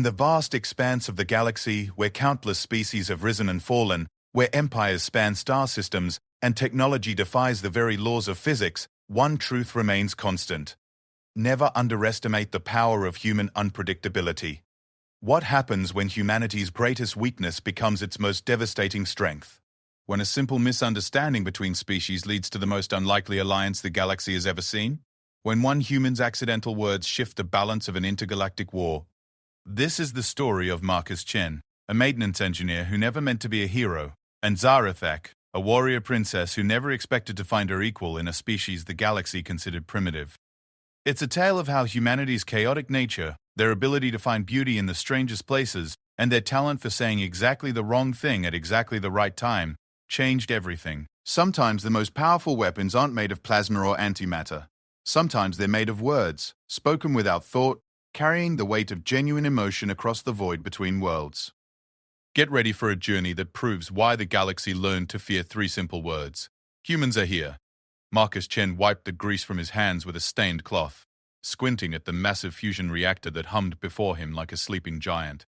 In the vast expanse of the galaxy, where countless species have risen and fallen, where empires span star systems, and technology defies the very laws of physics, one truth remains constant. Never underestimate the power of human unpredictability. What happens when humanity's greatest weakness becomes its most devastating strength? When a simple misunderstanding between species leads to the most unlikely alliance the galaxy has ever seen? When one human's accidental words shift the balance of an intergalactic war? This is the story of Marcus Chen, a maintenance engineer who never meant to be a hero, and Zarathak, a warrior princess who never expected to find her equal in a species the galaxy considered primitive. It's a tale of how humanity's chaotic nature, their ability to find beauty in the strangest places, and their talent for saying exactly the wrong thing at exactly the right time, changed everything. Sometimes the most powerful weapons aren't made of plasma or antimatter. Sometimes they're made of words, spoken without thought, carrying the weight of genuine emotion across the void between worlds. Get ready for a journey that proves why the galaxy learned to fear three simple words. Humans are here. Marcus Chen wiped the grease from his hands with a stained cloth, squinting at the massive fusion reactor that hummed before him like a sleeping giant.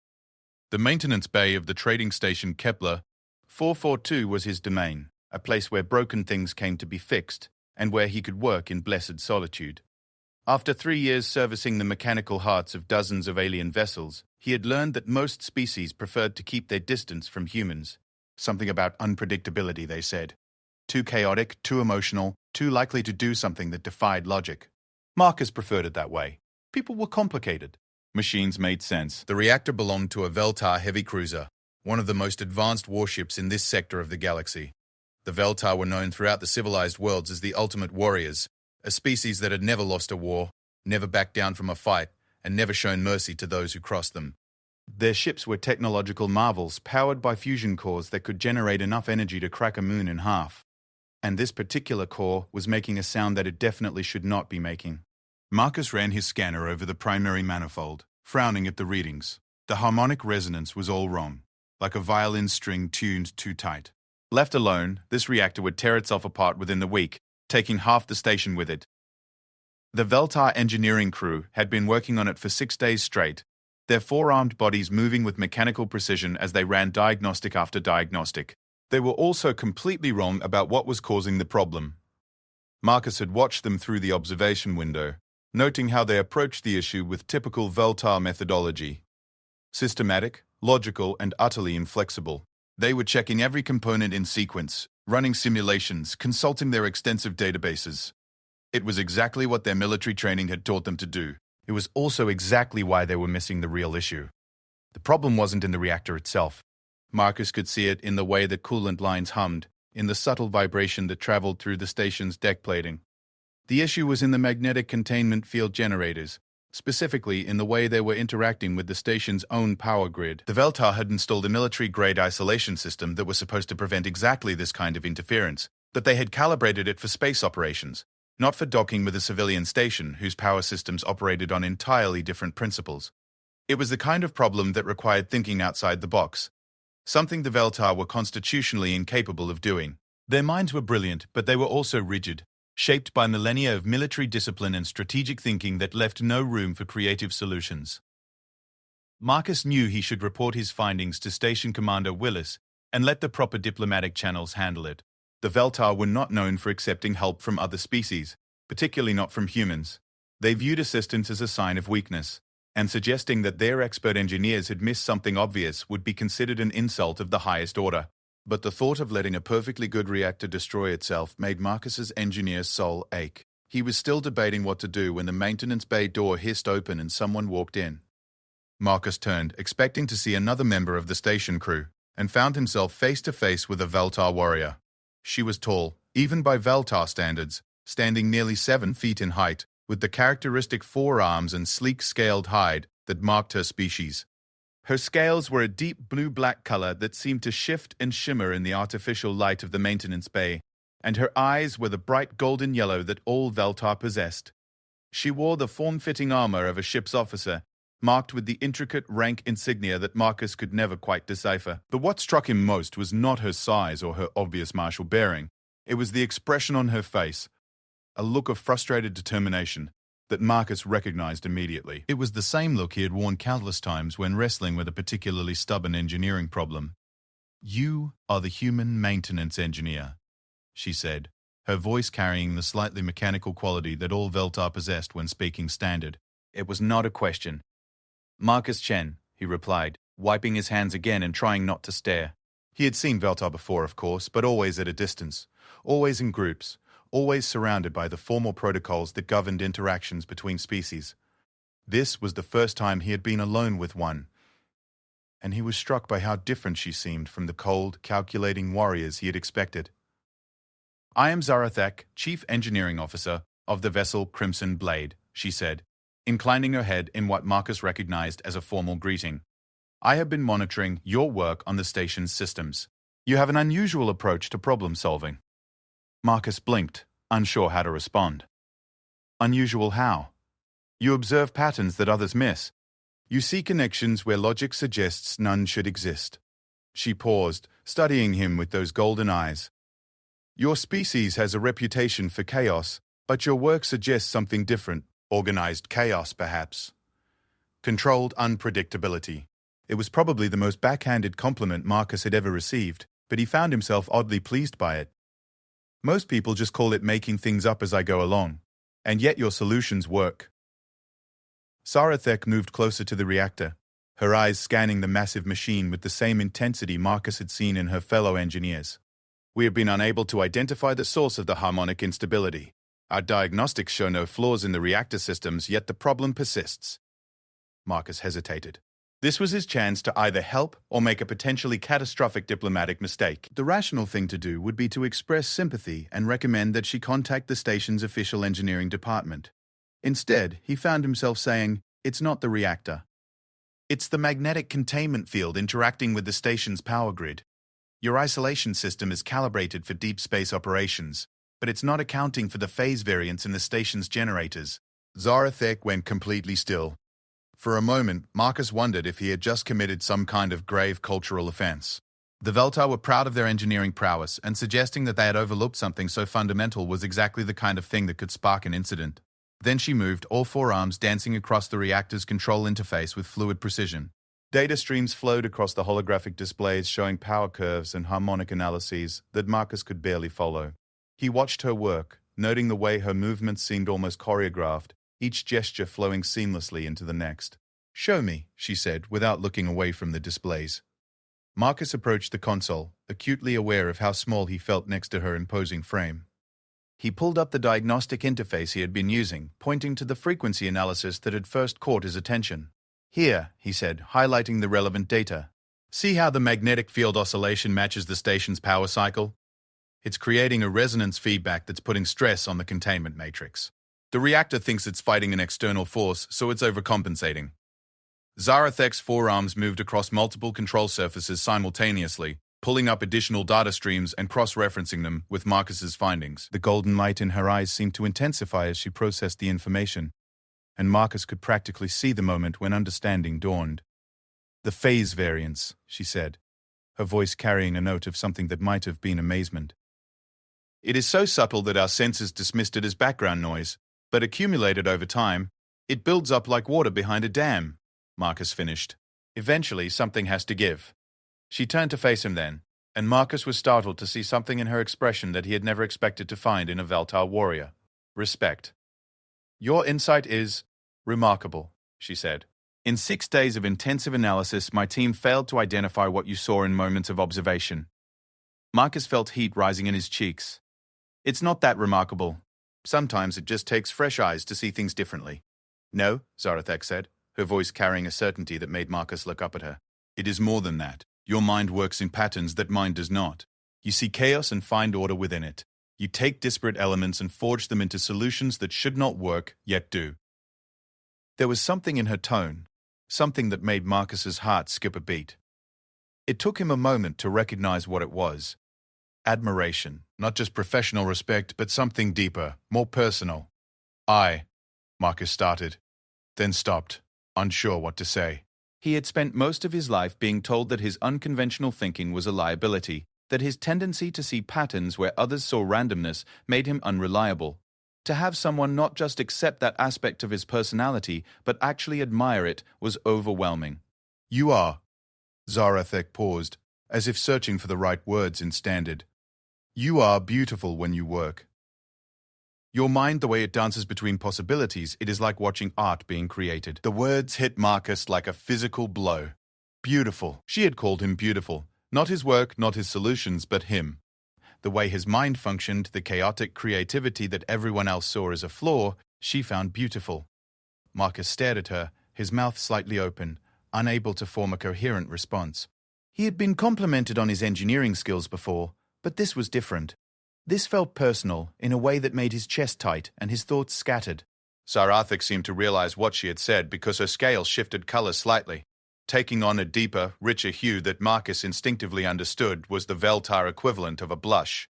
The maintenance bay of the trading station Kepler 442 was his domain, a place where broken things came to be fixed, and where he could work in blessed solitude. After 3 years servicing the mechanical hearts of dozens of alien vessels, he had learned that most species preferred to keep their distance from humans. Something about unpredictability, they said. Too chaotic, too emotional, too likely to do something that defied logic. Marcus preferred it that way. People were complicated. Machines made sense. The reactor belonged to a Veltar heavy cruiser, one of the most advanced warships in this sector of the galaxy. The Veltar were known throughout the civilized worlds as the ultimate warriors, a species that had never lost a war, never backed down from a fight, and never shown mercy to those who crossed them. Their ships were technological marvels powered by fusion cores that could generate enough energy to crack a moon in half. And this particular core was making a sound that it definitely should not be making. Marcus ran his scanner over the primary manifold, frowning at the readings. The harmonic resonance was all wrong, like a violin string tuned too tight. Left alone, this reactor would tear itself apart within a week, taking half the station with it. The Veltar engineering crew had been working on it for 6 days straight, their four-armed bodies moving with mechanical precision as they ran diagnostic after diagnostic. They were also completely wrong about what was causing the problem. Marcus had watched them through the observation window, noting how they approached the issue with typical Veltar methodology. Systematic, logical, and utterly inflexible. They were checking every component in sequence, running simulations, consulting their extensive databases. It was exactly what their military training had taught them to do. It was also exactly why they were missing the real issue. The problem wasn't in the reactor itself. Marcus could see it in the way that coolant lines hummed, in the subtle vibration that traveled through the station's deck plating. The issue was in the magnetic containment field generators, specifically in the way they were interacting with the station's own power grid. The Veltar had installed a military-grade isolation system that was supposed to prevent exactly this kind of interference, but they had calibrated it for space operations, not for docking with a civilian station whose power systems operated on entirely different principles. It was the kind of problem that required thinking outside the box, something the Veltar were constitutionally incapable of doing. Their minds were brilliant, but they were also rigid, shaped by millennia of military discipline and strategic thinking that left no room for creative solutions. Marcus knew he should report his findings to Station Commander Willis and let the proper diplomatic channels handle it. The Veltar were not known for accepting help from other species, particularly not from humans. They viewed assistance as a sign of weakness, and suggesting that their expert engineers had missed something obvious would be considered an insult of the highest order. But the thought of letting a perfectly good reactor destroy itself made Marcus's engineer's soul ache. He was still debating what to do when the maintenance bay door hissed open and someone walked in. Marcus turned, expecting to see another member of the station crew, and found himself face to face with a Veltar warrior. She was tall, even by Veltar standards, standing nearly 7 feet in height, with the characteristic forearms and sleek scaled hide that marked her species. Her scales were a deep blue-black color that seemed to shift and shimmer in the artificial light of the maintenance bay, and her eyes were the bright golden yellow that all Veltar possessed. She wore the form-fitting armor of a ship's officer, marked with the intricate rank insignia that Marcus could never quite decipher. But what struck him most was not her size or her obvious martial bearing. It was the expression on her face, a look of frustrated determination. that Marcus recognized immediately. It was the same look he had worn countless times when wrestling with a particularly stubborn engineering problem. "You are the human maintenance engineer," she said, her voice carrying the slightly mechanical quality that all Veltar possessed when speaking standard. It was not a question. "Marcus Chen," he replied, wiping his hands again and trying not to stare. He had seen Veltar before, of course, but always at a distance, always in groups, always surrounded by the formal protocols that governed interactions between species. This was the first time he had been alone with one, and he was struck by how different she seemed from the cold, calculating warriors he had expected. "I am Zarathek, Chief Engineering Officer of the vessel Crimson Blade," she said, inclining her head in what Marcus recognized as a formal greeting. "I have been monitoring your work on the station's systems. You have an unusual approach to problem-solving." Marcus blinked, unsure how to respond. "Unusual how?" "You observe patterns that others miss. You see connections where logic suggests none should exist." She paused, studying him with those golden eyes. "Your species has a reputation for chaos, but your work suggests something different. Organized chaos, perhaps. Controlled unpredictability." It was probably the most backhanded compliment Marcus had ever received, but he found himself oddly pleased by it. "Most people just call it making things up as I go along, and yet your solutions work." Zarathek moved closer to the reactor, her eyes scanning the massive machine with the same intensity Marcus had seen in her fellow engineers. "We have been unable to identify the source of the harmonic instability. Our diagnostics show no flaws in the reactor systems, yet the problem persists." Marcus hesitated. This was his chance to either help or make a potentially catastrophic diplomatic mistake. The rational thing to do would be to express sympathy and recommend that she contact the station's official engineering department. Instead, he found himself saying, "It's not the reactor. It's the magnetic containment field interacting with the station's power grid. Your isolation system is calibrated for deep space operations, but it's not accounting for the phase variance in the station's generators." Zarathek went completely still. For a moment, Marcus wondered if he had just committed some kind of grave cultural offense. The Veltar were proud of their engineering prowess, and suggesting that they had overlooked something so fundamental was exactly the kind of thing that could spark an incident. Then she moved, all four arms dancing across the reactor's control interface with fluid precision. Data streams flowed across the holographic displays showing power curves and harmonic analyses that Marcus could barely follow. He watched her work, noting the way her movements seemed almost choreographed, each gesture flowing seamlessly into the next. "Show me," she said, without looking away from the displays. Marcus approached the console, acutely aware of how small he felt next to her imposing frame. He pulled up the diagnostic interface he had been using, pointing to the frequency analysis that had first caught his attention. "Here," he said, highlighting the relevant data. "See how the magnetic field oscillation matches the station's power cycle? It's creating a resonance feedback that's putting stress on the containment matrix. The reactor thinks it's fighting an external force, so it's overcompensating." Zarathek's forearms moved across multiple control surfaces simultaneously, pulling up additional data streams and cross-referencing them with Marcus's findings. The golden light in her eyes seemed to intensify as she processed the information, and Marcus could practically see the moment when understanding dawned. "The phase variance," she said, her voice carrying a note of something that might have been amazement. "It is so subtle that our senses dismissed it as background noise, but accumulated over time, it builds up like water behind a dam," Marcus finished. "Eventually, something has to give." She turned to face him then, and Marcus was startled to see something in her expression that he had never expected to find in a Veltar warrior. Respect. "Your insight is remarkable," she said. "In 6 days of intensive analysis, my team failed to identify what you saw in moments of observation." Marcus felt heat rising in his cheeks. "It's not that remarkable. Sometimes it just takes fresh eyes to see things differently." "No," Zarathek said, her voice carrying a certainty that made Marcus look up at her. "It is more than that. Your mind works in patterns that mine does not. You see chaos and find order within it. You take disparate elements and forge them into solutions that should not work, yet do." There was something in her tone, something that made Marcus's heart skip a beat. It took him a moment to recognize what it was. Admiration, not just professional respect, but something deeper, more personal. Marcus started, then stopped, unsure what to say. He had spent most of his life being told that his unconventional thinking was a liability, that his tendency to see patterns where others saw randomness made him unreliable. To have someone not just accept that aspect of his personality, but actually admire it, was overwhelming. "You are." Zarathek paused, as if searching for the right words in standard. "You are beautiful when you work. Your mind, the way it dances between possibilities, it is like watching art being created." The words hit Marcus like a physical blow. Beautiful. She had called him beautiful. Not his work, not his solutions, but him. The way his mind functioned, the chaotic creativity that everyone else saw as a flaw, she found beautiful. Marcus stared at her, his mouth slightly open, unable to form a coherent response. He had been complimented on his engineering skills before, but this was different. This felt personal, in a way that made his chest tight and his thoughts scattered. Zarathek seemed to realize what she had said because her scale shifted color slightly, taking on a deeper, richer hue that Marcus instinctively understood was the Veltar equivalent of a blush.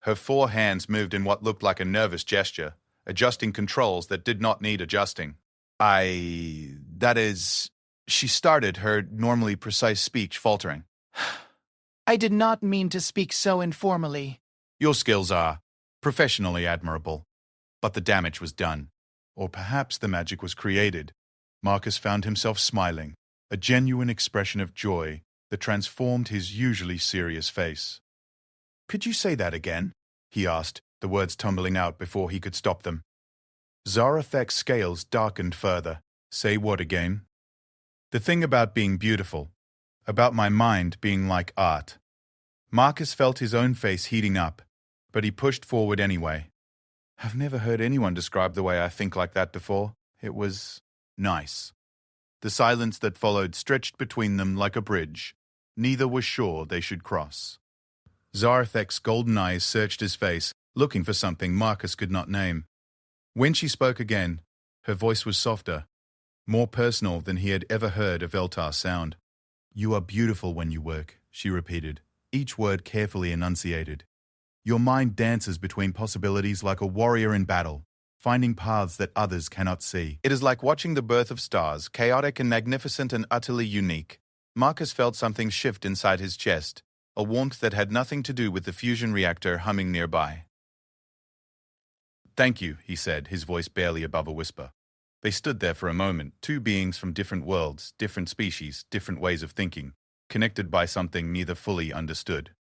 Her 4 hands moved in what looked like a nervous gesture, adjusting controls that did not need adjusting. That is... She started, her normally precise speech faltering. I did not mean to speak so informally. Your skills are professionally admirable, but the damage was done. Or perhaps the magic was created. Marcus found himself smiling, a genuine expression of joy that transformed his usually serious face. "Could you say that again?" he asked, the words tumbling out before he could stop them. Zarathek's scales darkened further. "Say what again?" "The thing about being beautiful, about my mind being like art." Marcus felt his own face heating up, but he pushed forward anyway. "I've never heard anyone describe the way I think like that before. It was nice." The silence that followed stretched between them like a bridge. Neither was sure they should cross. Zarathek's golden eyes searched his face, looking for something Marcus could not name. When she spoke again, her voice was softer, more personal than he had ever heard a Veltar sound. "You are beautiful when you work," she repeated, each word carefully enunciated. "Your mind dances between possibilities like a warrior in battle, finding paths that others cannot see. It is like watching the birth of stars, chaotic and magnificent and utterly unique." Marcus felt something shift inside his chest, a warmth that had nothing to do with the fusion reactor humming nearby. "Thank you," he said, his voice barely above a whisper. They stood there for a moment, 2 beings from different worlds, different species, different ways of thinking, connected by something neither fully understood.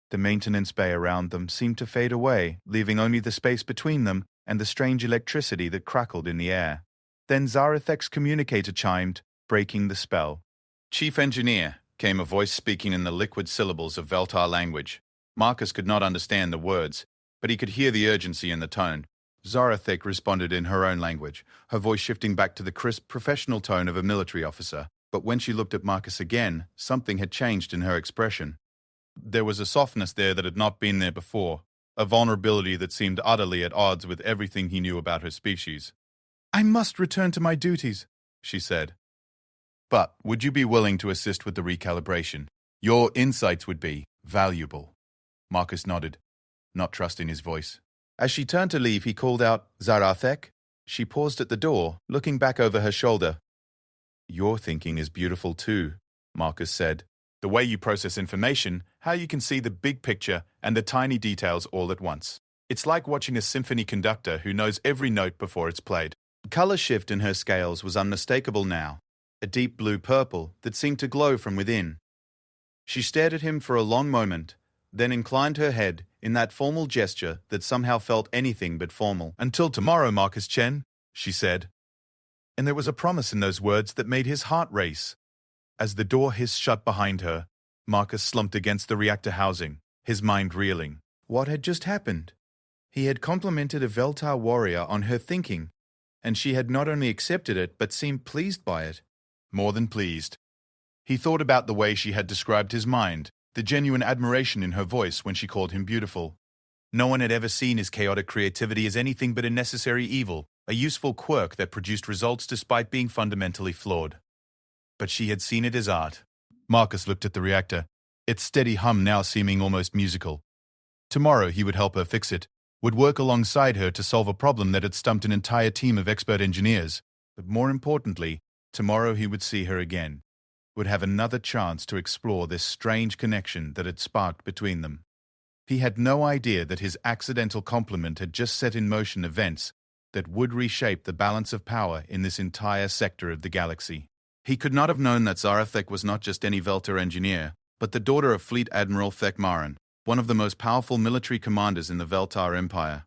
The maintenance bay around them seemed to fade away, leaving only the space between them and the strange electricity that crackled in the air. Then Zarathek's communicator chimed, breaking the spell. "Chief Engineer," came a voice speaking in the liquid syllables of Veltar language. Marcus could not understand the words, but he could hear the urgency in the tone. Zarathek responded in her own language, her voice shifting back to the crisp, professional tone of a military officer. But when she looked at Marcus again, something had changed in her expression. There was a softness there that had not been there before, a vulnerability that seemed utterly at odds with everything he knew about her species. "I must return to my duties," she said. "But would you be willing to assist with the recalibration? Your insights would be valuable." Marcus nodded, not trusting his voice. As she turned to leave, he called out, "Zarathek?" She paused at the door, looking back over her shoulder. "Your thinking is beautiful too," Marcus said. "The way you process information, how you can see the big picture and the tiny details all at once. It's like watching a symphony conductor who knows every note before it's played." The color shift in her scales was unmistakable now, a deep blue-purple that seemed to glow from within. She stared at him for a long moment, then inclined her head in that formal gesture that somehow felt anything but formal. "Until tomorrow, Marcus Chen," she said. And there was a promise in those words that made his heart race. As the door hissed shut behind her, Marcus slumped against the reactor housing, his mind reeling. What had just happened? He had complimented a Veltar warrior on her thinking, and she had not only accepted it but seemed pleased by it. More than pleased. He thought about the way she had described his mind, the genuine admiration in her voice when she called him beautiful. No one had ever seen his chaotic creativity as anything but a necessary evil, a useful quirk that produced results despite being fundamentally flawed. But she had seen it as art. Marcus looked at the reactor, its steady hum now seeming almost musical. Tomorrow he would help her fix it, would work alongside her to solve a problem that had stumped an entire team of expert engineers. But more importantly, tomorrow he would see her again, would have another chance to explore this strange connection that had sparked between them. He had no idea that his accidental compliment had just set in motion events that would reshape the balance of power in this entire sector of the galaxy. He could not have known that Zarathek was not just any Veltar engineer, but the daughter of Fleet Admiral Thekmaran, one of the most powerful military commanders in the Veltar Empire.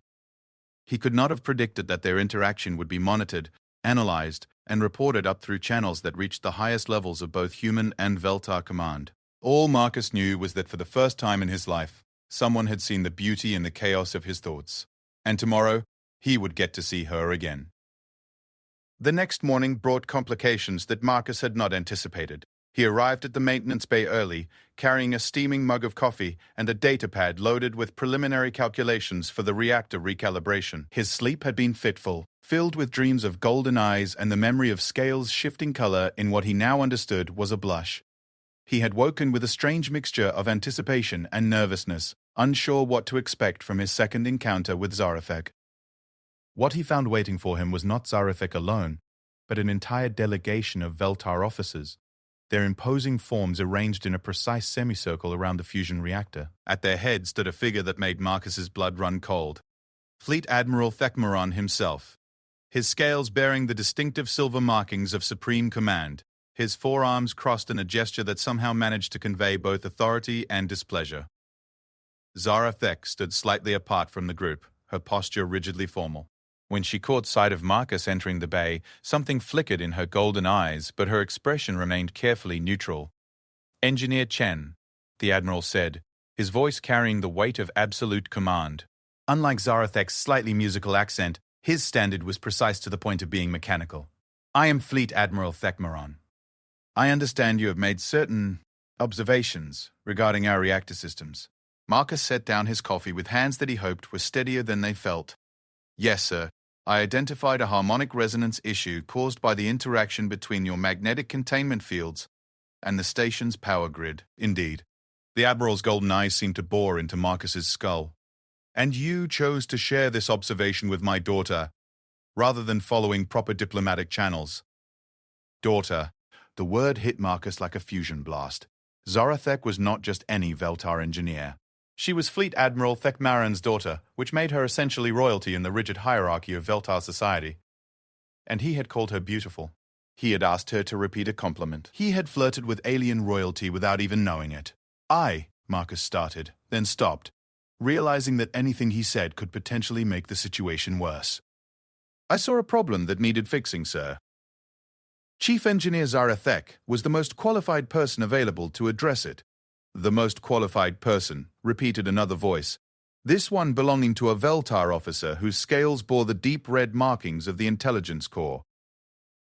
He could not have predicted that their interaction would be monitored, analyzed, and reported up through channels that reached the highest levels of both human and Veltar command. All Marcus knew was that for the first time in his life, someone had seen the beauty in the chaos of his thoughts. And tomorrow, he would get to see her again. The next morning brought complications that Marcus had not anticipated. He arrived at the maintenance bay early, carrying a steaming mug of coffee and a datapad loaded with preliminary calculations for the reactor recalibration. His sleep had been fitful, filled with dreams of golden eyes and the memory of scales shifting color in what he now understood was a blush. He had woken with a strange mixture of anticipation and nervousness, unsure what to expect from his second encounter with Zarathek. What he found waiting for him was not Zarathek alone, but an entire delegation of Veltar officers, their imposing forms arranged in a precise semicircle around the fusion reactor. At their head stood a figure that made Marcus's blood run cold. Fleet Admiral Thekmaran himself, his scales bearing the distinctive silver markings of supreme command, his forearms crossed in a gesture that somehow managed to convey both authority and displeasure. Zarathek stood slightly apart from the group, her posture rigidly formal. When she caught sight of Marcus entering the bay, something flickered in her golden eyes, but her expression remained carefully neutral. "Engineer Chen," the Admiral said, his voice carrying the weight of absolute command. Unlike Zarathek's slightly musical accent, his standard was precise to the point of being mechanical. "I am Fleet Admiral Thekmaran. I understand you have made certain observations regarding our reactor systems." Marcus set down his coffee with hands that he hoped were steadier than they felt. "Yes, sir. I identified a harmonic resonance issue caused by the interaction between your magnetic containment fields and the station's power grid." Indeed. The Admiral's golden eyes seemed to bore into Marcus's skull. "And you chose to share this observation with my daughter, rather than following proper diplomatic channels." Daughter. The word hit Marcus like a fusion blast. Zarathek was not just any Veltar engineer. She was Fleet Admiral Thekmaran's daughter, which made her essentially royalty in the rigid hierarchy of Veltar society. And he had called her beautiful. He had asked her to repeat a compliment. He had flirted with alien royalty without even knowing it. Marcus started, then stopped, realizing that anything he said could potentially make the situation worse. "I saw a problem that needed fixing, sir." Chief Engineer Zarathek was the most qualified person available to address it. "The most qualified person," repeated another voice, this one belonging to a Veltar officer whose scales bore the deep red markings of the intelligence corps.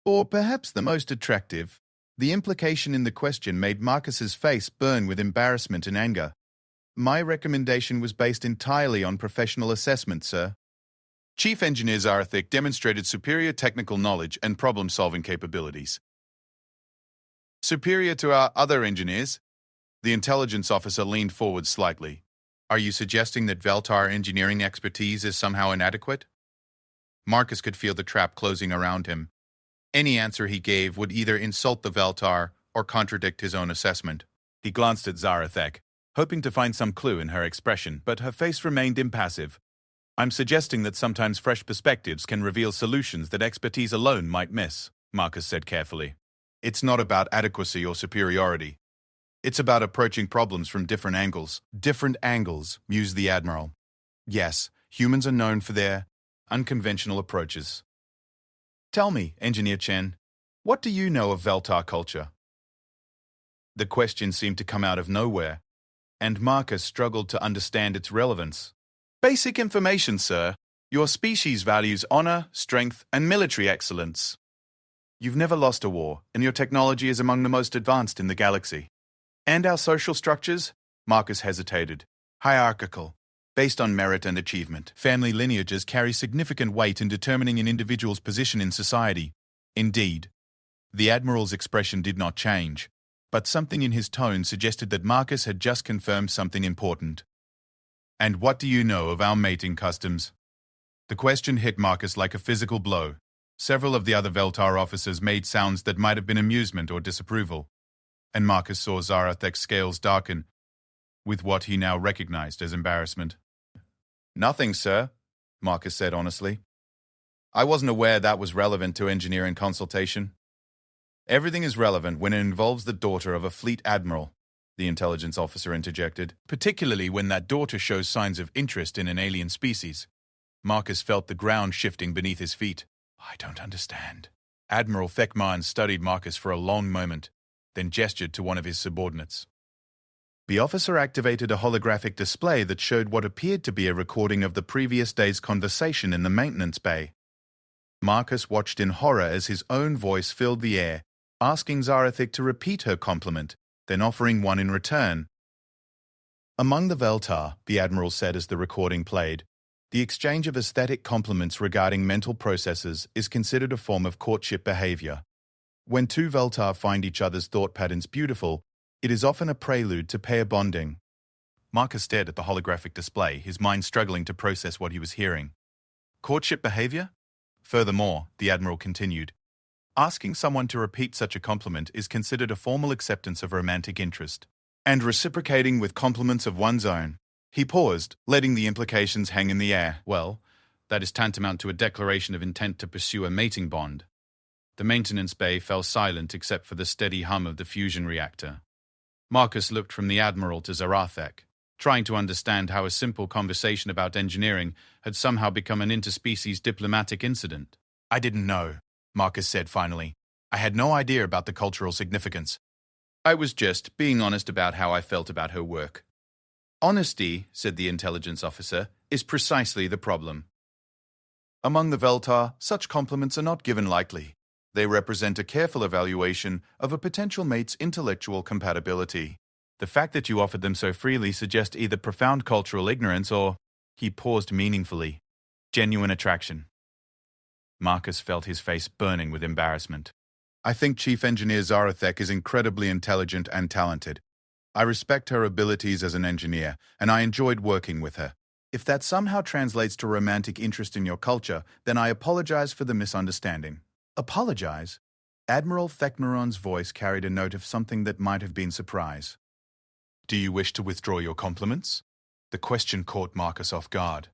Or perhaps the most attractive. The implication in the question made Marcus's face burn with embarrassment and anger. "My recommendation was based entirely on professional assessment, sir." Chief Engineer Zarathek demonstrated superior technical knowledge and problem-solving capabilities. "Superior to our other engineers?" The intelligence officer leaned forward slightly. "Are you suggesting that Veltar engineering expertise is somehow inadequate?" Marcus could feel the trap closing around him. Any answer he gave would either insult the Veltar or contradict his own assessment. He glanced at Zarathek, hoping to find some clue in her expression, but her face remained impassive. "I'm suggesting that sometimes fresh perspectives can reveal solutions that expertise alone might miss," Marcus said carefully. "It's not about adequacy or superiority. It's about approaching problems from different angles." "Different angles," mused the Admiral. "Yes, humans are known for their unconventional approaches." "Tell me, Engineer Chen, what do you know of Veltar culture?" The question seemed to come out of nowhere, and Marcus struggled to understand its relevance. "Basic information, sir. Your species values honor, strength, and military excellence. You've never lost a war, and your technology is among the most advanced in the galaxy. And our social structures?" Marcus hesitated. "Hierarchical, based on merit and achievement. Family lineages carry significant weight in determining an individual's position in society." Indeed. The Admiral's expression did not change, but something in his tone suggested that Marcus had just confirmed something important. "And what do you know of our mating customs?" The question hit Marcus like a physical blow. Several of the other Veltar officers made sounds that might have been amusement or disapproval, and Marcus saw Zarathek's scales darken. with what he now recognized as embarrassment. "Nothing, sir," Marcus said honestly. "I wasn't aware that was relevant to engineering consultation." "Everything is relevant when it involves the daughter of a fleet admiral," the intelligence officer interjected, "particularly when that daughter shows signs of interest in an alien species." Marcus felt the ground shifting beneath his feet. "I don't understand." Admiral Thekman studied Marcus for a long moment, then gestured to one of his subordinates. The officer activated a holographic display that showed what appeared to be a recording of the previous day's conversation in the maintenance bay. Marcus watched in horror as his own voice filled the air, asking Zarathik to repeat her compliment, then offering one in return. "Among the Veltar," the Admiral said as the recording played, "the exchange of aesthetic compliments regarding mental processes is considered a form of courtship behavior. When two Veltar find each other's thought patterns beautiful, it is often a prelude to pair bonding." Marcus stared at the holographic display, his mind struggling to process what he was hearing. Courtship behavior? Furthermore, the Admiral continued, asking someone to repeat such a compliment is considered a formal acceptance of romantic interest, and reciprocating with compliments of one's own. He paused, letting the implications hang in the air. "Well, that is tantamount to a declaration of intent to pursue a mating bond." The maintenance bay fell silent except for the steady hum of the fusion reactor. Marcus looked from the Admiral to Zarathek, trying to understand how a simple conversation about engineering had somehow become an interspecies diplomatic incident. "I didn't know," Marcus said finally. "I had no idea about the cultural significance. I was just being honest about how I felt about her work." "Honesty," said the intelligence officer, "is precisely the problem. Among the Veltar, such compliments are not given lightly. They represent a careful evaluation of a potential mate's intellectual compatibility. The fact that you offered them so freely suggests either profound cultural ignorance or," he paused meaningfully, "genuine attraction." Marcus felt his face burning with embarrassment. "I think Chief Engineer Zarathek is incredibly intelligent and talented. I respect her abilities as an engineer, and I enjoyed working with her. If that somehow translates to romantic interest in your culture, then I apologize for the misunderstanding." "Apologize?" Admiral Thekmaron's voice carried a note of something that might have been surprise. "Do you wish to withdraw your compliments?" The question caught Marcus off guard.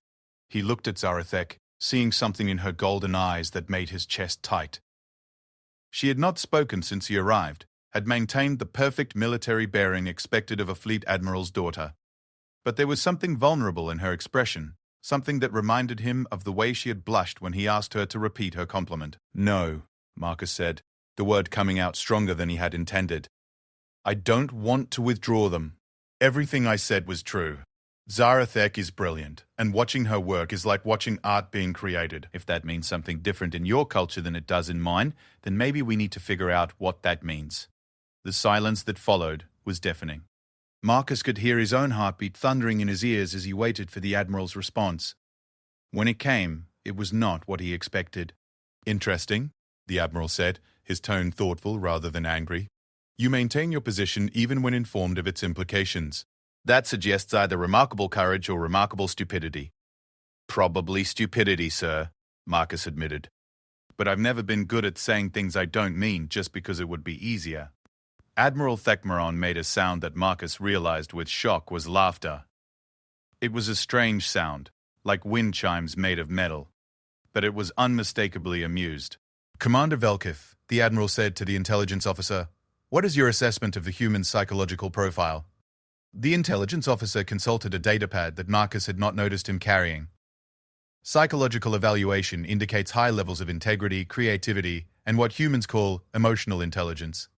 He looked at Zarathek, seeing something in her golden eyes that made his chest tight. She had not spoken since he arrived, had maintained the perfect military bearing expected of a fleet admiral's daughter. But there was something vulnerable in her expression, something that reminded him of the way she had blushed when he asked her to repeat her compliment. "No," Marcus said, the word coming out stronger than he had intended. "I don't want to withdraw them. Everything I said was true. Zarathek is brilliant, and watching her work is like watching art being created. If that means something different in your culture than it does in mine, then maybe we need to figure out what that means." The silence that followed was deafening. Marcus could hear his own heartbeat thundering in his ears as he waited for the Admiral's response. When it came, it was not what he expected. "Interesting," the Admiral said, his tone thoughtful rather than angry. "You maintain your position even when informed of its implications. That suggests either remarkable courage or remarkable stupidity." "Probably stupidity, sir," Marcus admitted. "But I've never been good at saying things I don't mean just because it would be easier." Admiral Thekmaron made a sound that Marcus realized with shock was laughter. It was a strange sound, like wind chimes made of metal, but it was unmistakably amused. "Commander Velkith," the Admiral said to the intelligence officer, "what is your assessment of the human psychological profile?" The intelligence officer consulted a datapad that Marcus had not noticed him carrying. Psychological evaluation indicates high levels of integrity, creativity, and what humans call emotional intelligence.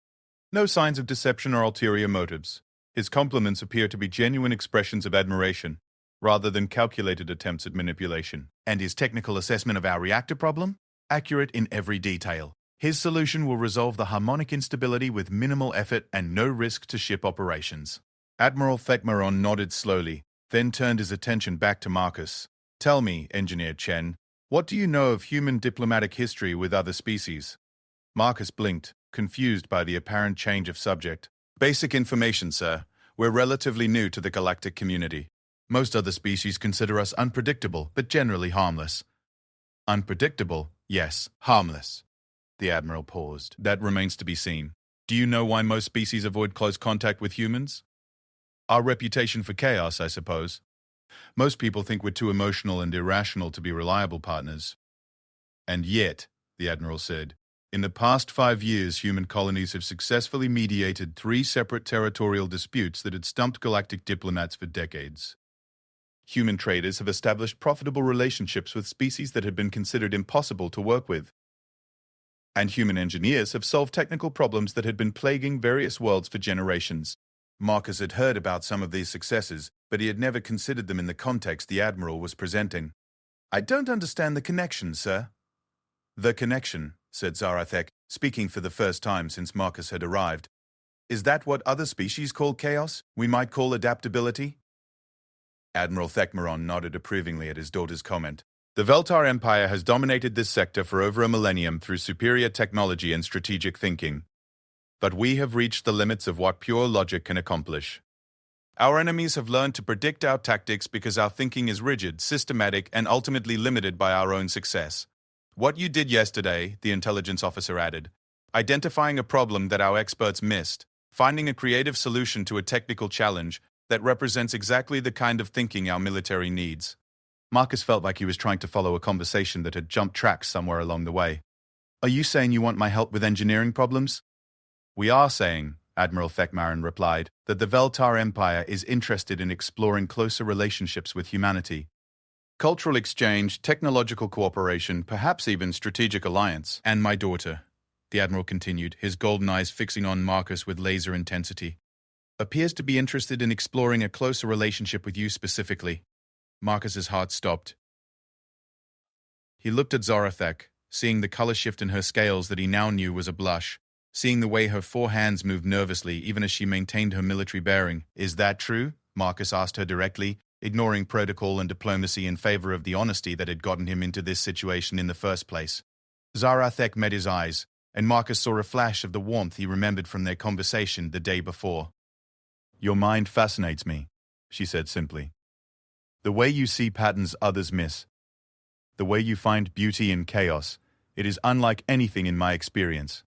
No signs of deception or ulterior motives. His compliments appear to be genuine expressions of admiration, rather than calculated attempts at manipulation. And his technical assessment of our reactor problem? Accurate in every detail. His solution will resolve the harmonic instability with minimal effort and no risk to ship operations. Admiral Thekmaron nodded slowly, then turned his attention back to Marcus. "Tell me, Engineer Chen, what do you know of human diplomatic history with other species?" Marcus blinked, confused by the apparent change of subject. "Basic information, sir. We're relatively new to the galactic community. Most other species consider us unpredictable, but generally harmless." "Unpredictable? Yes, harmless." The Admiral paused. "That remains to be seen. Do you know why most species avoid close contact with humans?" Our reputation for chaos, I suppose. Most people think we're too emotional and irrational to be reliable partners. And yet, the Admiral said, in the past 5 years, human colonies have successfully mediated 3 separate territorial disputes that had stumped galactic diplomats for decades. Human traders have established profitable relationships with species that had been considered impossible to work with. And human engineers have solved technical problems that had been plaguing various worlds for generations. Marcus had heard about some of these successes, but he had never considered them in the context the Admiral was presenting. I don't understand the connection, sir. The connection, said Zarathek, speaking for the first time since Marcus had arrived. Is that what other species call chaos? We might call adaptability? Admiral Thekmaron nodded approvingly at his daughter's comment. The Veltar Empire has dominated this sector for over a millennium through superior technology and strategic thinking. But we have reached the limits of what pure logic can accomplish. Our enemies have learned to predict our tactics because our thinking is rigid, systematic, and ultimately limited by our own success. What you did yesterday, the intelligence officer added, identifying a problem that our experts missed, finding a creative solution to a technical challenge that represents exactly the kind of thinking our military needs. Marcus felt like he was trying to follow a conversation that had jumped tracks somewhere along the way. Are you saying you want my help with engineering problems? We are saying, Admiral Thekmaron replied, that the Veltar Empire is interested in exploring closer relationships with humanity. Cultural exchange, technological cooperation, perhaps even strategic alliance. And my daughter, the Admiral continued, his golden eyes fixing on Marcus with laser intensity, appears to be interested in exploring a closer relationship with you specifically. Marcus's heart stopped. He looked at Zarathek, seeing the color shift in her scales that he now knew was a blush, seeing the way her 4 hands moved nervously even as she maintained her military bearing. Is that true? Marcus asked her directly, ignoring protocol and diplomacy in favor of the honesty that had gotten him into this situation in the first place. Zarathek met his eyes, and Marcus saw a flash of the warmth he remembered from their conversation the day before. Your mind fascinates me, she said simply. The way you see patterns others miss. The way you find beauty in chaos. It is unlike anything in my experience.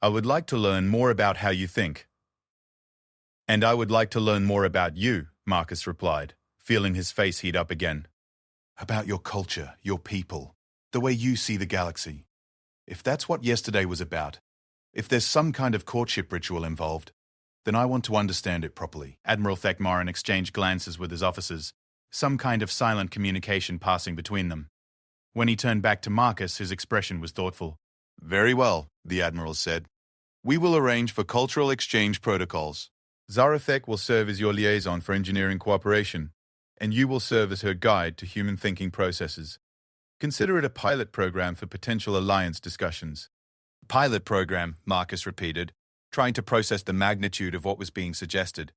I would like to learn more about how you think. And I would like to learn more about you, Marcus replied, feeling his face heat up again. About your culture, your people, the way you see the galaxy. If that's what yesterday was about, if there's some kind of courtship ritual involved, then I want to understand it properly. Admiral Thekmaron exchanged glances with his officers, some kind of silent communication passing between them. When he turned back to Marcus, his expression was thoughtful. Very well, the Admiral said. We will arrange for cultural exchange protocols. Zarathek will serve as your liaison for engineering cooperation, and you will serve as her guide to human thinking processes. Consider it a pilot program for potential alliance discussions. Pilot program, Marcus repeated, trying to process the magnitude of what was being suggested.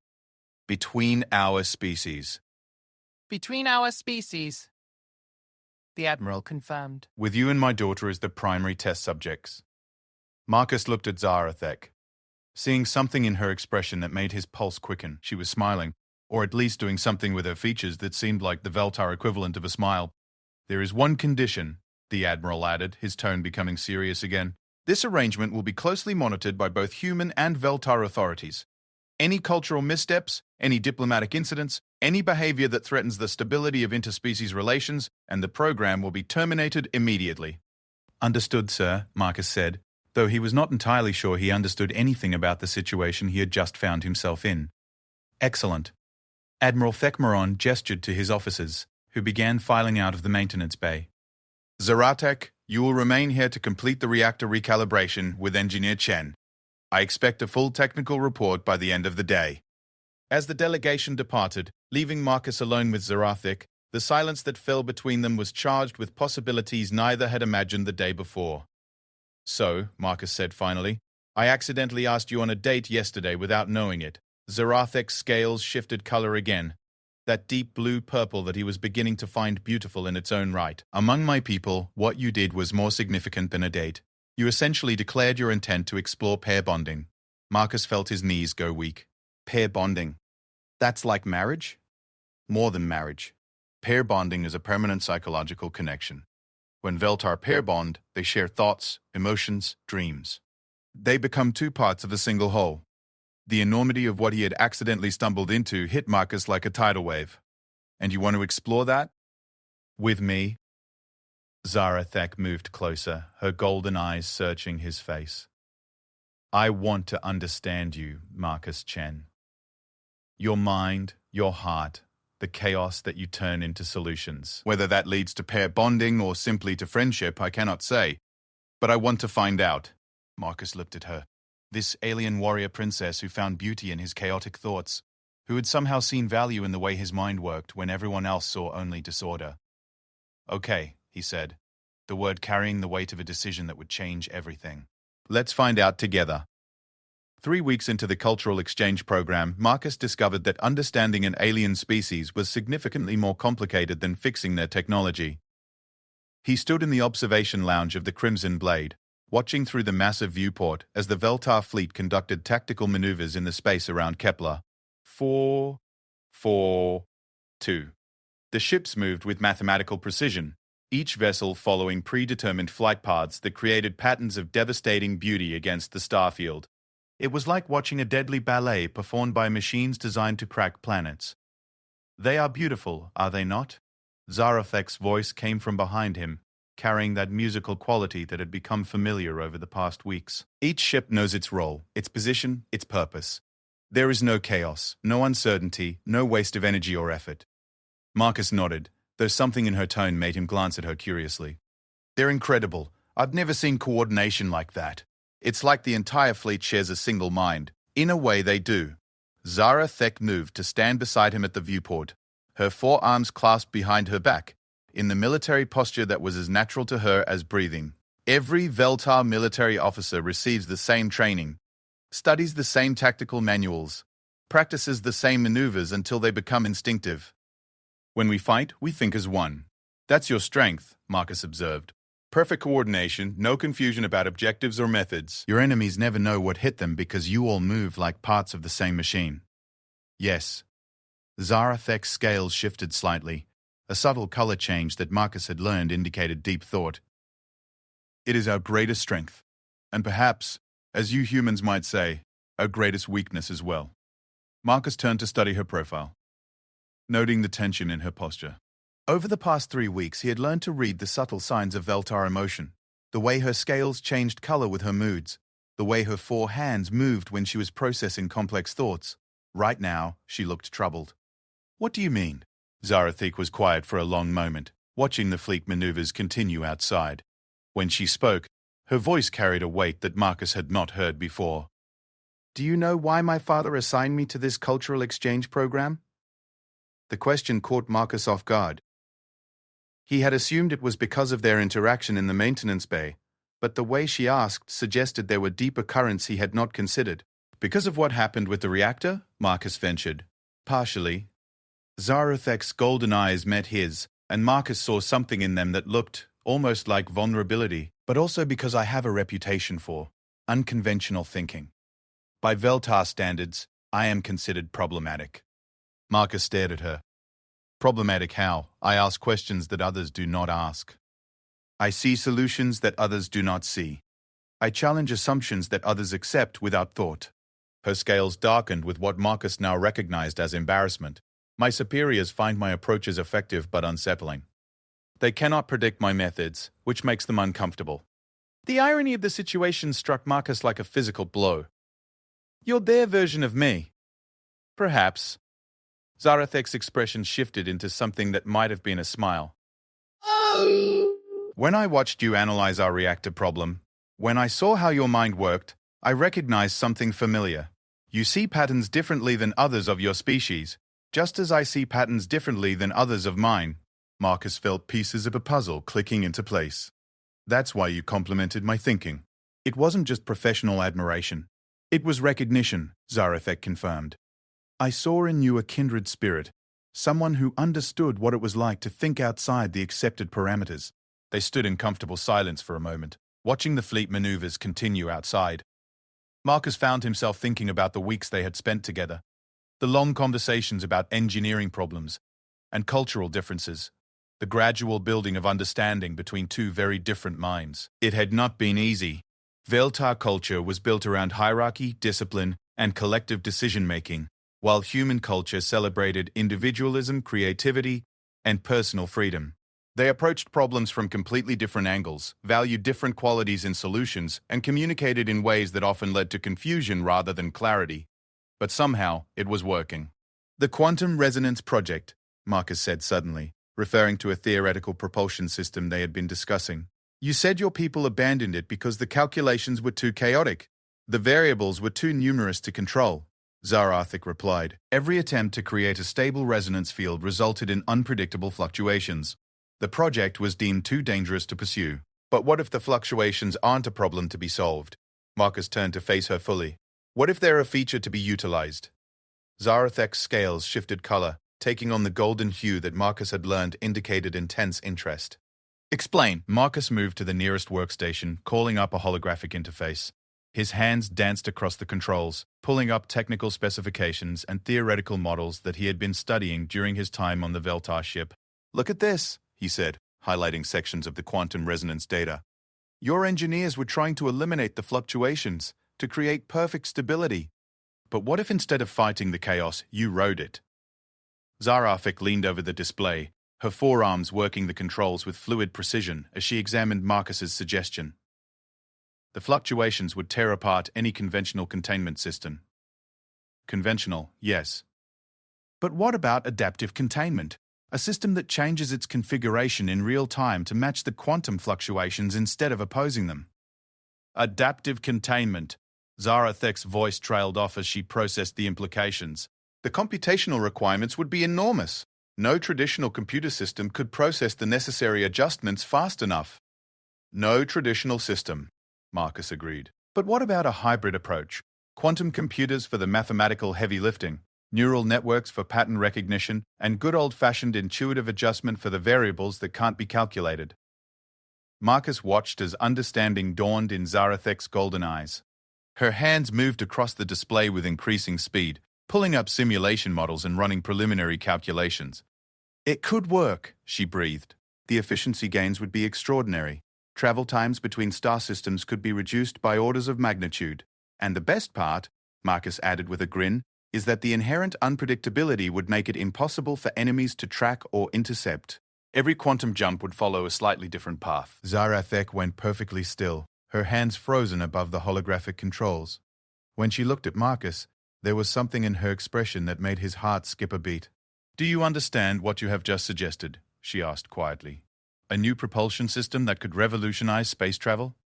Between our species. Between our species, the Admiral confirmed. With you and my daughter as the primary test subjects. Marcus looked at Zarathek, seeing something in her expression that made his pulse quicken. She was smiling, or at least doing something with her features that seemed like the Veltar equivalent of a smile. There is one condition, the Admiral added, his tone becoming serious again. This arrangement will be closely monitored by both human and Veltar authorities. Any cultural missteps, any diplomatic incidents, any behavior that threatens the stability of interspecies relations, and the program will be terminated immediately. Understood, sir, Marcus said, though he was not entirely sure he understood anything about the situation he had just found himself in. Excellent. Admiral Thekmaron gestured to his officers, who began filing out of the maintenance bay. Zarathek, you will remain here to complete the reactor recalibration with Engineer Chen. I expect a full technical report by the end of the day. As the delegation departed, leaving Marcus alone with Zarathek, the silence that fell between them was charged with possibilities neither had imagined the day before. So, Marcus said finally, I accidentally asked you on a date yesterday without knowing it. Zarathek's scales shifted color again, that deep blue-purple that he was beginning to find beautiful in its own right. Among my people, what you did was more significant than a date. You essentially declared your intent to explore pair bonding. Marcus felt his knees go weak. Pair bonding. That's like marriage? More than marriage. Pair bonding is a permanent psychological connection. When Veltar pair bond, they share thoughts, emotions, dreams. They become 2 parts of a single whole. The enormity of what he had accidentally stumbled into hit Marcus like a tidal wave. And you want to explore that? With me? Zarathek moved closer, her golden eyes searching his face. I want to understand you, Marcus Chen. Your mind, your heart, the chaos that you turn into solutions. Whether that leads to pair bonding or simply to friendship, I cannot say. But I want to find out. Marcus looked at her. This alien warrior princess who found beauty in his chaotic thoughts, who had somehow seen value in the way his mind worked when everyone else saw only disorder. Okay, he said, the word carrying the weight of a decision that would change everything. Let's find out together. 3 weeks into the cultural exchange program, Marcus discovered that understanding an alien species was significantly more complicated than fixing their technology. He stood in the observation lounge of the Crimson Blade, watching through the massive viewport as the Veltar fleet conducted tactical maneuvers in the space around Kepler. 442. The ships moved with mathematical precision, each vessel following predetermined flight paths that created patterns of devastating beauty against the starfield. It was like watching a deadly ballet performed by machines designed to crack planets. They are beautiful, are they not? Zarathek's voice came from behind him, carrying that musical quality that had become familiar over the past weeks. Each ship knows its role, its position, its purpose. There is no chaos, no uncertainty, no waste of energy or effort. Marcus nodded, though something in her tone made him glance at her curiously. They're incredible. I've never seen coordination like that. It's like the entire fleet shares a single mind. In a way, they do. Zarathek moved to stand beside him at the viewport, her forearms clasped behind her back, in the military posture that was as natural to her as breathing. Every Veltar military officer receives the same training, studies the same tactical manuals, practices the same maneuvers until they become instinctive. When we fight, we think as one. That's your strength, Marcus observed. Perfect coordination, no confusion about objectives or methods. Your enemies never know what hit them because you all move like parts of the same machine. Yes. Zarathek's scales shifted slightly. A subtle color change that Marcus had learned indicated deep thought. It is our greatest strength, and perhaps, as you humans might say, our greatest weakness as well. Marcus turned to study her profile, noting the tension in her posture. Over the past 3 weeks, he had learned to read the subtle signs of Veltar emotion, the way her scales changed color with her moods, the way her 4 hands moved when she was processing complex thoughts. Right now, she looked troubled. What do you mean? Zarathek was quiet for a long moment, watching the fleet maneuvers continue outside. When she spoke, her voice carried a weight that Marcus had not heard before. Do you know why my father assigned me to this cultural exchange program? The question caught Marcus off guard. He had assumed it was because of their interaction in the maintenance bay, but the way she asked suggested there were deeper currents he had not considered. Because of what happened with the reactor, Marcus ventured. Partially. Zarathek's golden eyes met his, and Marcus saw something in them that looked almost like vulnerability, but also because I have a reputation for unconventional thinking. By Veltar standards, I am considered problematic. Marcus stared at her. Problematic how? I ask questions that others do not ask. I see solutions that others do not see. I challenge assumptions that others accept without thought. Her scales darkened with what Marcus now recognized as embarrassment. My superiors find my approaches effective but unsettling. They cannot predict my methods, which makes them uncomfortable. The irony of the situation struck Marcus like a physical blow. You're their version of me. Perhaps. Zarathek's expression shifted into something that might have been a smile. When I watched you analyze our reactor problem, when I saw how your mind worked, I recognized something familiar. You see patterns differently than others of your species, just as I see patterns differently than others of mine. Marcus felt pieces of a puzzle clicking into place. That's why you complimented my thinking. It wasn't just professional admiration. It was recognition, Zarathek confirmed. I saw in you a kindred spirit, someone who understood what it was like to think outside the accepted parameters. They stood in comfortable silence for a moment, watching the fleet maneuvers continue outside. Marcus found himself thinking about the weeks they had spent together, the long conversations about engineering problems and cultural differences, the gradual building of understanding between two very different minds. It had not been easy. Veltar culture was built around hierarchy, discipline, and collective decision-making, while human culture celebrated individualism, creativity, and personal freedom. They approached problems from completely different angles, valued different qualities in solutions, and communicated in ways that often led to confusion rather than clarity. But somehow, it was working. "The Quantum Resonance Project," Marcus said suddenly, referring to a theoretical propulsion system they had been discussing. "You said your people abandoned it because the calculations were too chaotic. The variables were too numerous to control." Zarathic replied, "Every attempt to create a stable resonance field resulted in unpredictable fluctuations. The project was deemed too dangerous to pursue. But what if the fluctuations aren't a problem to be solved?" Marcus turned to face her fully. "What if they're a feature to be utilized?" Zarathek's scales shifted color, taking on the golden hue that Marcus had learned indicated intense interest. "Explain." Marcus moved to the nearest workstation, calling up a holographic interface. His hands danced across the controls, pulling up technical specifications and theoretical models that he had been studying during his time on the Veltar ship. "Look at this," he said, highlighting sections of the quantum resonance data. "Your engineers were trying to eliminate the fluctuations, to create perfect stability. But what if instead of fighting the chaos, you rode it?" Zarafik leaned over the display, her forearms working the controls with fluid precision as she examined Marcus's suggestion. "The fluctuations would tear apart any conventional containment system." "Conventional, yes. But what about adaptive containment? A system that changes its configuration in real time to match the quantum fluctuations instead of opposing them." "Adaptive containment." Zarathek's voice trailed off as she processed the implications. "The computational requirements would be enormous. No traditional computer system could process the necessary adjustments fast enough." "No traditional system," Marcus agreed. "But what about a hybrid approach? Quantum computers for the mathematical heavy lifting, neural networks for pattern recognition, and good old-fashioned intuitive adjustment for the variables that can't be calculated." Marcus watched as understanding dawned in Zarathek's golden eyes. Her hands moved across the display with increasing speed, pulling up simulation models and running preliminary calculations. "It could work," she breathed. "The efficiency gains would be extraordinary. Travel times between star systems could be reduced by orders of magnitude. And the best part," Marcus added with a grin, "is that the inherent unpredictability would make it impossible for enemies to track or intercept. Every quantum jump would follow a slightly different path." Zarathek went perfectly still, her hands frozen above the holographic controls. When she looked at Marcus, there was something in her expression that made his heart skip a beat. "Do you understand what you have just suggested?" she asked quietly. "A new propulsion system that could revolutionize space travel?"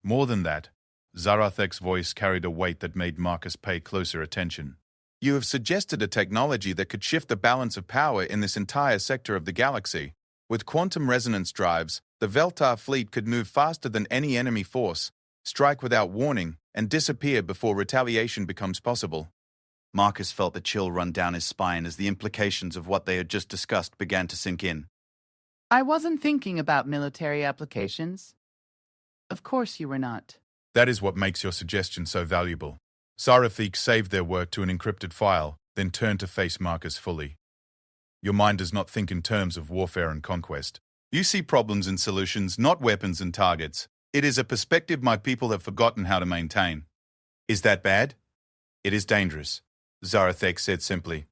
"More than that." Zarathek's voice carried a weight that made Marcus pay closer attention. "You have suggested a technology that could shift the balance of power in this entire sector of the galaxy. With quantum resonance drives, the Veltar fleet could move faster than any enemy force, strike without warning, and disappear before retaliation becomes possible." Marcus felt the chill run down his spine as the implications of what they had just discussed began to sink in. I wasn't thinking about military applications. Of course you were not. "That is what makes your suggestion so valuable." Zarathek saved their work to an encrypted file, then turned to face Marcus fully. "Your mind does not think in terms of warfare and conquest. You see problems and solutions, not weapons and targets. It is a perspective my people have forgotten how to maintain." "Is that bad?" "It is dangerous," Zarathek said simply.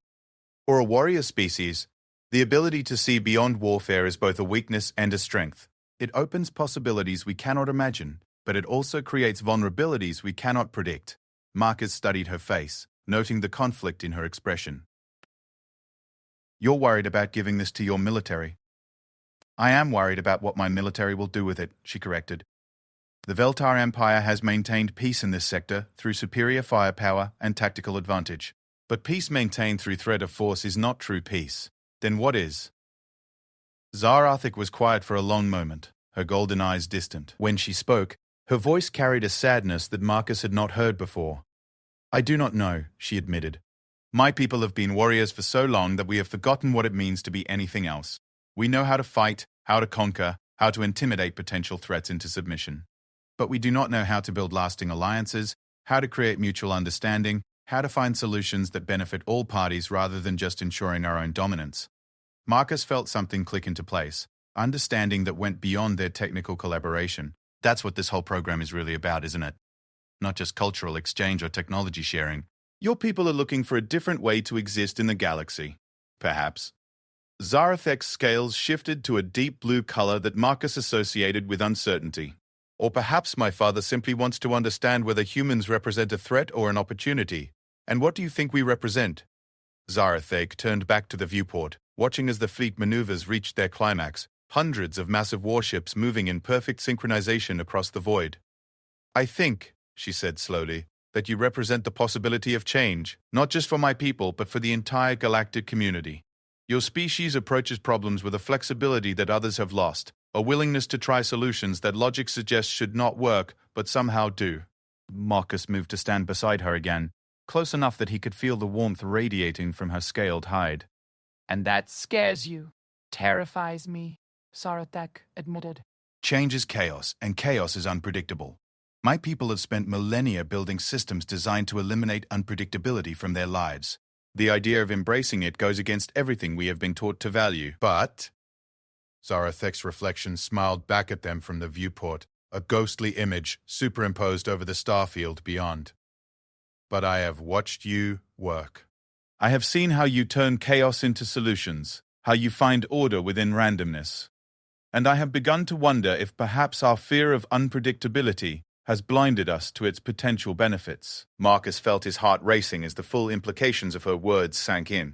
"For a warrior species, the ability to see beyond warfare is both a weakness and a strength. It opens possibilities we cannot imagine, but it also creates vulnerabilities we cannot predict." Marcus studied her face, noting the conflict in her expression. "You're worried about giving this to your military." "I am worried about what my military will do with it," she corrected. "The Veltar Empire has maintained peace in this sector through superior firepower and tactical advantage. But peace maintained through threat of force is not true peace. Then what is?" Zarathik was quiet for a long moment, her golden eyes distant. When she spoke, her voice carried a sadness that Marcus had not heard before. "I do not know," she admitted. "My people have been warriors for so long that we have forgotten what it means to be anything else. We know how to fight, how to conquer, how to intimidate potential threats into submission. But we do not know how to build lasting alliances, how to create mutual understanding, how to find solutions that benefit all parties rather than just ensuring our own dominance." Marcus felt something click into place, understanding that went beyond their technical collaboration. That's what this whole program is really about, isn't it? Not just cultural exchange or technology sharing, Your people are looking for a different way to exist in the galaxy. Perhaps. Zarathek's scales shifted to a deep blue color that Marcus associated with uncertainty. Or perhaps my father simply wants to understand whether humans represent a threat or an opportunity. And what do you think we represent? Zarathek turned back to the viewport, watching as the fleet maneuvers reached their climax, hundreds of massive warships moving in perfect synchronization across the void. I think, she said slowly, that you represent the possibility of change, not just for my people, but for the entire galactic community. Your species approaches problems with a flexibility that others have lost, a willingness to try solutions that logic suggests should not work, but somehow do. Marcus moved to stand beside her again, close enough that he could feel the warmth radiating from her scaled hide. And that scares you, terrifies me, Zarathek admitted. Change is chaos, and chaos is unpredictable. My people have spent millennia building systems designed to eliminate unpredictability from their lives. The idea of embracing it goes against everything we have been taught to value. But Zarathek's reflection smiled back at them from the viewport, a ghostly image superimposed over the starfield beyond. But I have watched you work. I have seen how you turn chaos into solutions, how you find order within randomness. And I have begun to wonder if perhaps our fear of unpredictability has blinded us to its potential benefits. Marcus felt his heart racing as the full implications of her words sank in.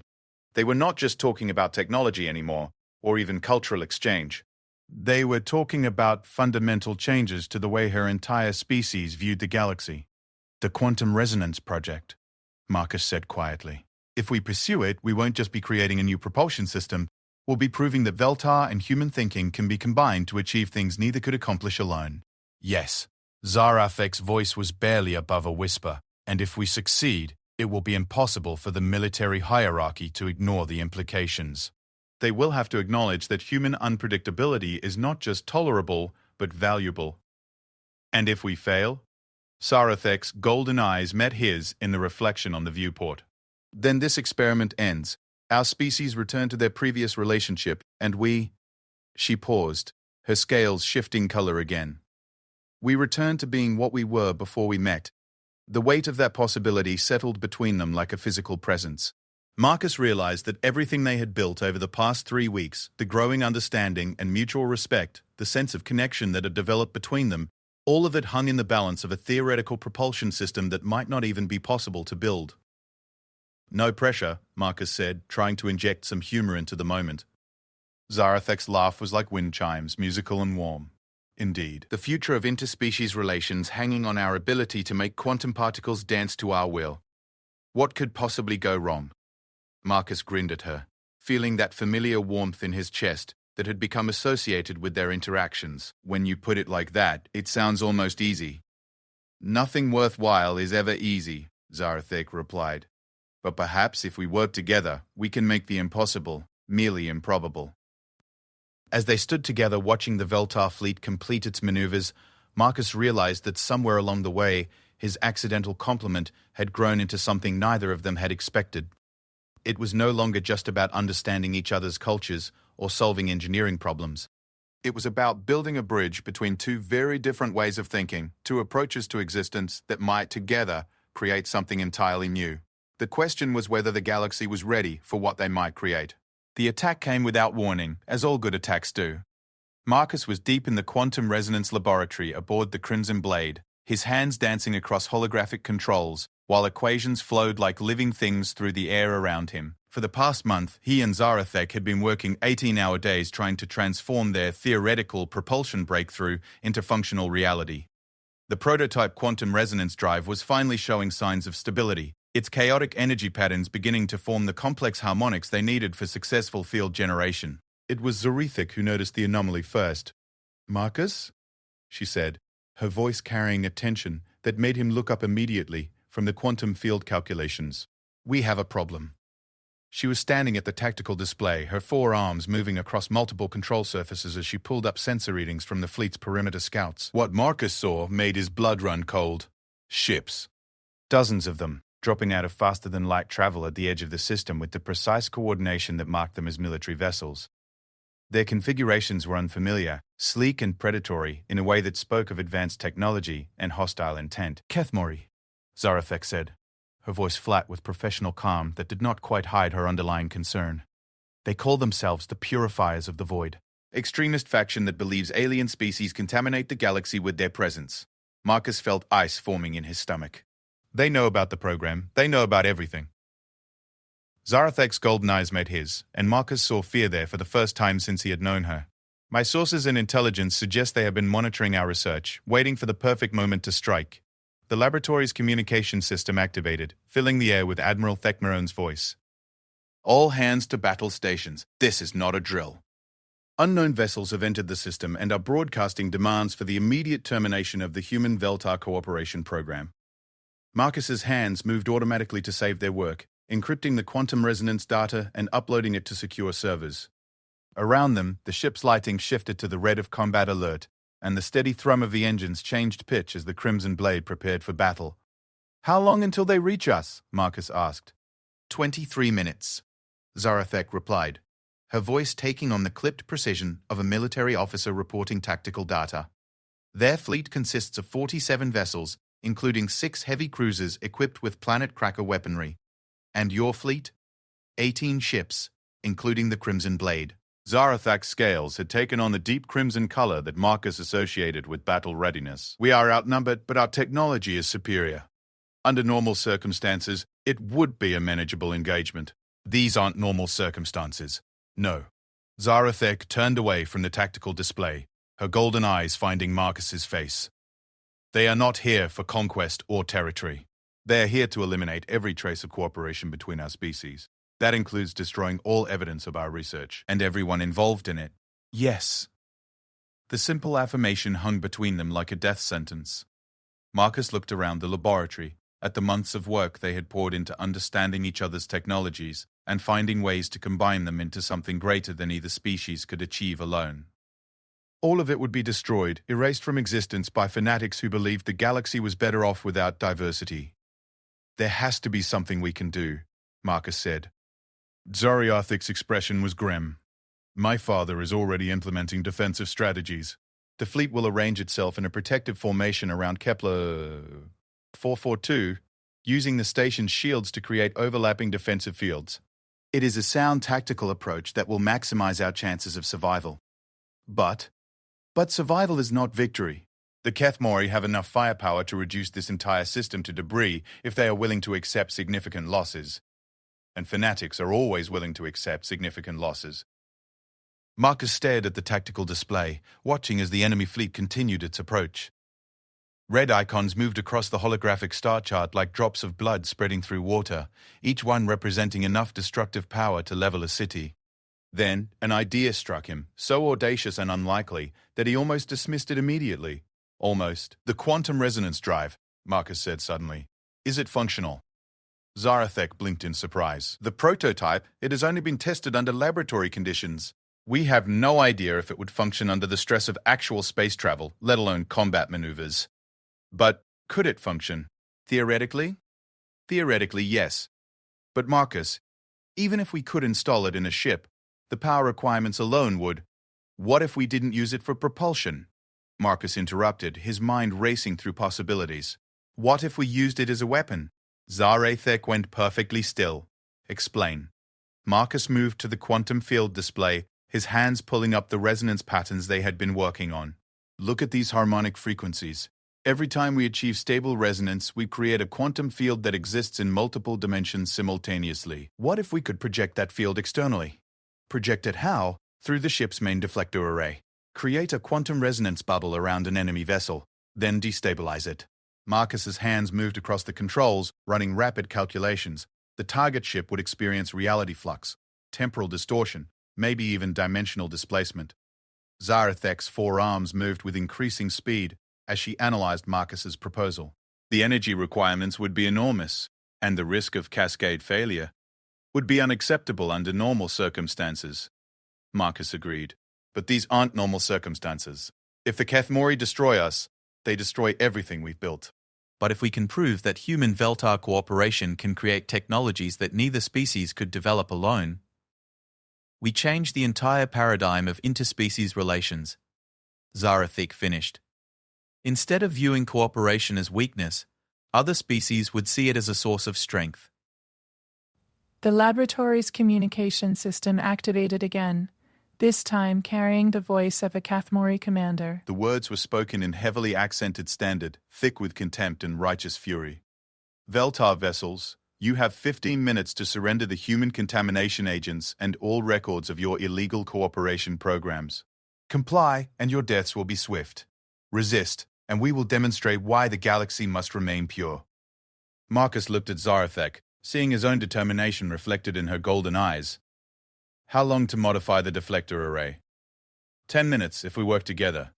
They were not just talking about technology anymore, or even cultural exchange. They were talking about fundamental changes to the way her entire species viewed the galaxy. The Quantum Resonance Project, Marcus said quietly. If we pursue it, we won't just be creating a new propulsion system, we'll be proving that Veltar and human thinking can be combined to achieve things neither could accomplish alone. Yes, Zarathek's voice was barely above a whisper, and if we succeed, it will be impossible for the military hierarchy to ignore the implications. They will have to acknowledge that human unpredictability is not just tolerable, but valuable. And if we fail? Zarathek's golden eyes met his in the reflection on the viewport. Then this experiment ends. Our species return to their previous relationship, and we... She paused, her scales shifting color again. We return to being what we were before we met. The weight of that possibility settled between them like a physical presence. Marcus realized that everything they had built over the past 3 weeks, the growing understanding and mutual respect, the sense of connection that had developed between them, all of it hung in the balance of a theoretical propulsion system that might not even be possible to build. No pressure, Marcus said, trying to inject some humor into the moment. Zarathek's laugh was like wind chimes, musical and warm. Indeed, the future of interspecies relations hanging on our ability to make quantum particles dance to our will. What could possibly go wrong? Marcus grinned at her, feeling that familiar warmth in his chest that had become associated with their interactions. When you put it like that, it sounds almost easy. Nothing worthwhile is ever easy, Zarathek replied. But perhaps if we work together, we can make the impossible merely improbable. As they stood together watching the Veltar fleet complete its maneuvers, Marcus realized that somewhere along the way, his accidental compliment had grown into something neither of them had expected. It was no longer just about understanding each other's cultures or solving engineering problems. It was about building a bridge between two very different ways of thinking, two approaches to existence that might together create something entirely new. The question was whether the galaxy was ready for what they might create. The attack came without warning, as all good attacks do. Marcus was deep in the quantum resonance laboratory aboard the Crimson Blade, his hands dancing across holographic controls, while equations flowed like living things through the air around him. For the past month, he and Zarathek had been working 18-hour days trying to transform their theoretical propulsion breakthrough into functional reality. The prototype quantum resonance drive was finally showing signs of stability, its chaotic energy patterns beginning to form the complex harmonics they needed for successful field generation. It was Zarathek who noticed the anomaly first. "Marcus?" she said, her voice carrying a tension that made him look up immediately from the quantum field calculations. "We have a problem." She was standing at the tactical display, her forearms moving across multiple control surfaces as she pulled up sensor readings from the fleet's perimeter scouts. What Marcus saw made his blood run cold. Ships. Dozens of them, dropping out of faster-than-light travel at the edge of the system with the precise coordination that marked them as military vessels. Their configurations were unfamiliar, sleek and predatory in a way that spoke of advanced technology and hostile intent. "Kethmori," Zarathek said. her voice flat with professional calm that did not quite hide her underlying concern. They call themselves the Purifiers of the Void. Extremist faction that believes alien species contaminate the galaxy with their presence. Marcus felt ice forming in his stomach. They know about the program. They know about everything. Zarathek's golden eyes met his, and Marcus saw fear there for the first time since he had known her. My sources in intelligence suggest they have been monitoring our research, waiting for the perfect moment to strike. The laboratory's communication system activated, filling the air with Admiral Thekmeron's voice. All hands to battle stations. This is not a drill. Unknown vessels have entered the system and are broadcasting demands for the immediate termination of the Human Veltar Cooperation Program. Marcus's hands moved automatically to save their work, encrypting the quantum resonance data and uploading it to secure servers. Around them, the ship's lighting shifted to the red of combat alert, and the steady thrum of the engines changed pitch as the Crimson Blade prepared for battle. How long until they reach us? Marcus asked. 23 minutes, Zarathek replied, her voice taking on the clipped precision of a military officer reporting tactical data. Their fleet consists of 47 vessels, including 6 heavy cruisers equipped with planet cracker weaponry. And your fleet? 18 ships, including the Crimson Blade. Zarathek's scales had taken on the deep crimson color that Marcus associated with battle readiness. We are outnumbered, but our technology is superior. Under normal circumstances, it would be a manageable engagement. These aren't normal circumstances. No. Zarathek turned away from the tactical display, her golden eyes finding Marcus's face. They are not here for conquest or territory. They are here to eliminate every trace of cooperation between our species. That includes destroying all evidence of our research and everyone involved in it. Yes. The simple affirmation hung between them like a death sentence. Marcus looked around the laboratory, at the months of work they had poured into understanding each other's technologies and finding ways to combine them into something greater than either species could achieve alone. All of it would be destroyed, erased from existence by fanatics who believed the galaxy was better off without diversity. There has to be something we can do, Marcus said. Zarathek's expression was grim. My father is already implementing defensive strategies. The fleet will arrange itself in a protective formation around Kepler 442, using the station's shields to create overlapping defensive fields. It is a sound tactical approach that will maximize our chances of survival. But survival is not victory. The Kethmori have enough firepower to reduce this entire system to debris if they are willing to accept significant losses. And fanatics are always willing to accept significant losses. Marcus stared at the tactical display, watching as the enemy fleet continued its approach. Red icons moved across the holographic star chart like drops of blood spreading through water, each one representing enough destructive power to level a city. Then, an idea struck him, so audacious and unlikely that he almost dismissed it immediately. Almost. The quantum resonance drive, Marcus said suddenly. Is it functional? Zarathek blinked in surprise. The prototype, it has only been tested under laboratory conditions. We have no idea if it would function under the stress of actual space travel, let alone combat maneuvers. But could it function? Theoretically? Theoretically, yes. But Marcus, even if we could install it in a ship, the power requirements alone would. What if we didn't use it for propulsion? Marcus interrupted, his mind racing through possibilities. What if we used it as a weapon? Zarathek went perfectly still. Explain. Marcus moved to the quantum field display, his hands pulling up the resonance patterns they had been working on. Look at these harmonic frequencies. Every time we achieve stable resonance, we create a quantum field that exists in multiple dimensions simultaneously. What if we could project that field externally? Project it how? Through the ship's main deflector array. Create a quantum resonance bubble around an enemy vessel, then destabilize it. Marcus's hands moved across the controls, running rapid calculations. The target ship would experience reality flux, temporal distortion, maybe even dimensional displacement. Zarathek's forearms moved with increasing speed as she analyzed Marcus's proposal. The energy requirements would be enormous, and the risk of cascade failure would be unacceptable under normal circumstances. Marcus agreed. But these aren't normal circumstances. If the Kethmori destroy us, they destroy everything we've built. But if we can prove that human Veltar cooperation can create technologies that neither species could develop alone, we change the entire paradigm of interspecies relations. Zarathek finished. Instead of viewing cooperation as weakness, Other species would see it as a source of strength. The laboratory's communication system activated again, this time carrying the voice of a Kathmori commander. The words were spoken in heavily accented standard, thick with contempt and righteous fury. Veltar vessels, you have 15 minutes to surrender the human contamination agents and all records of your illegal cooperation programs. Comply, and your deaths will be swift. Resist, and we will demonstrate why the galaxy must remain pure. Marcus looked at Zarathek, seeing his own determination reflected in her golden eyes. How long to modify the deflector array? 10 minutes if we work together.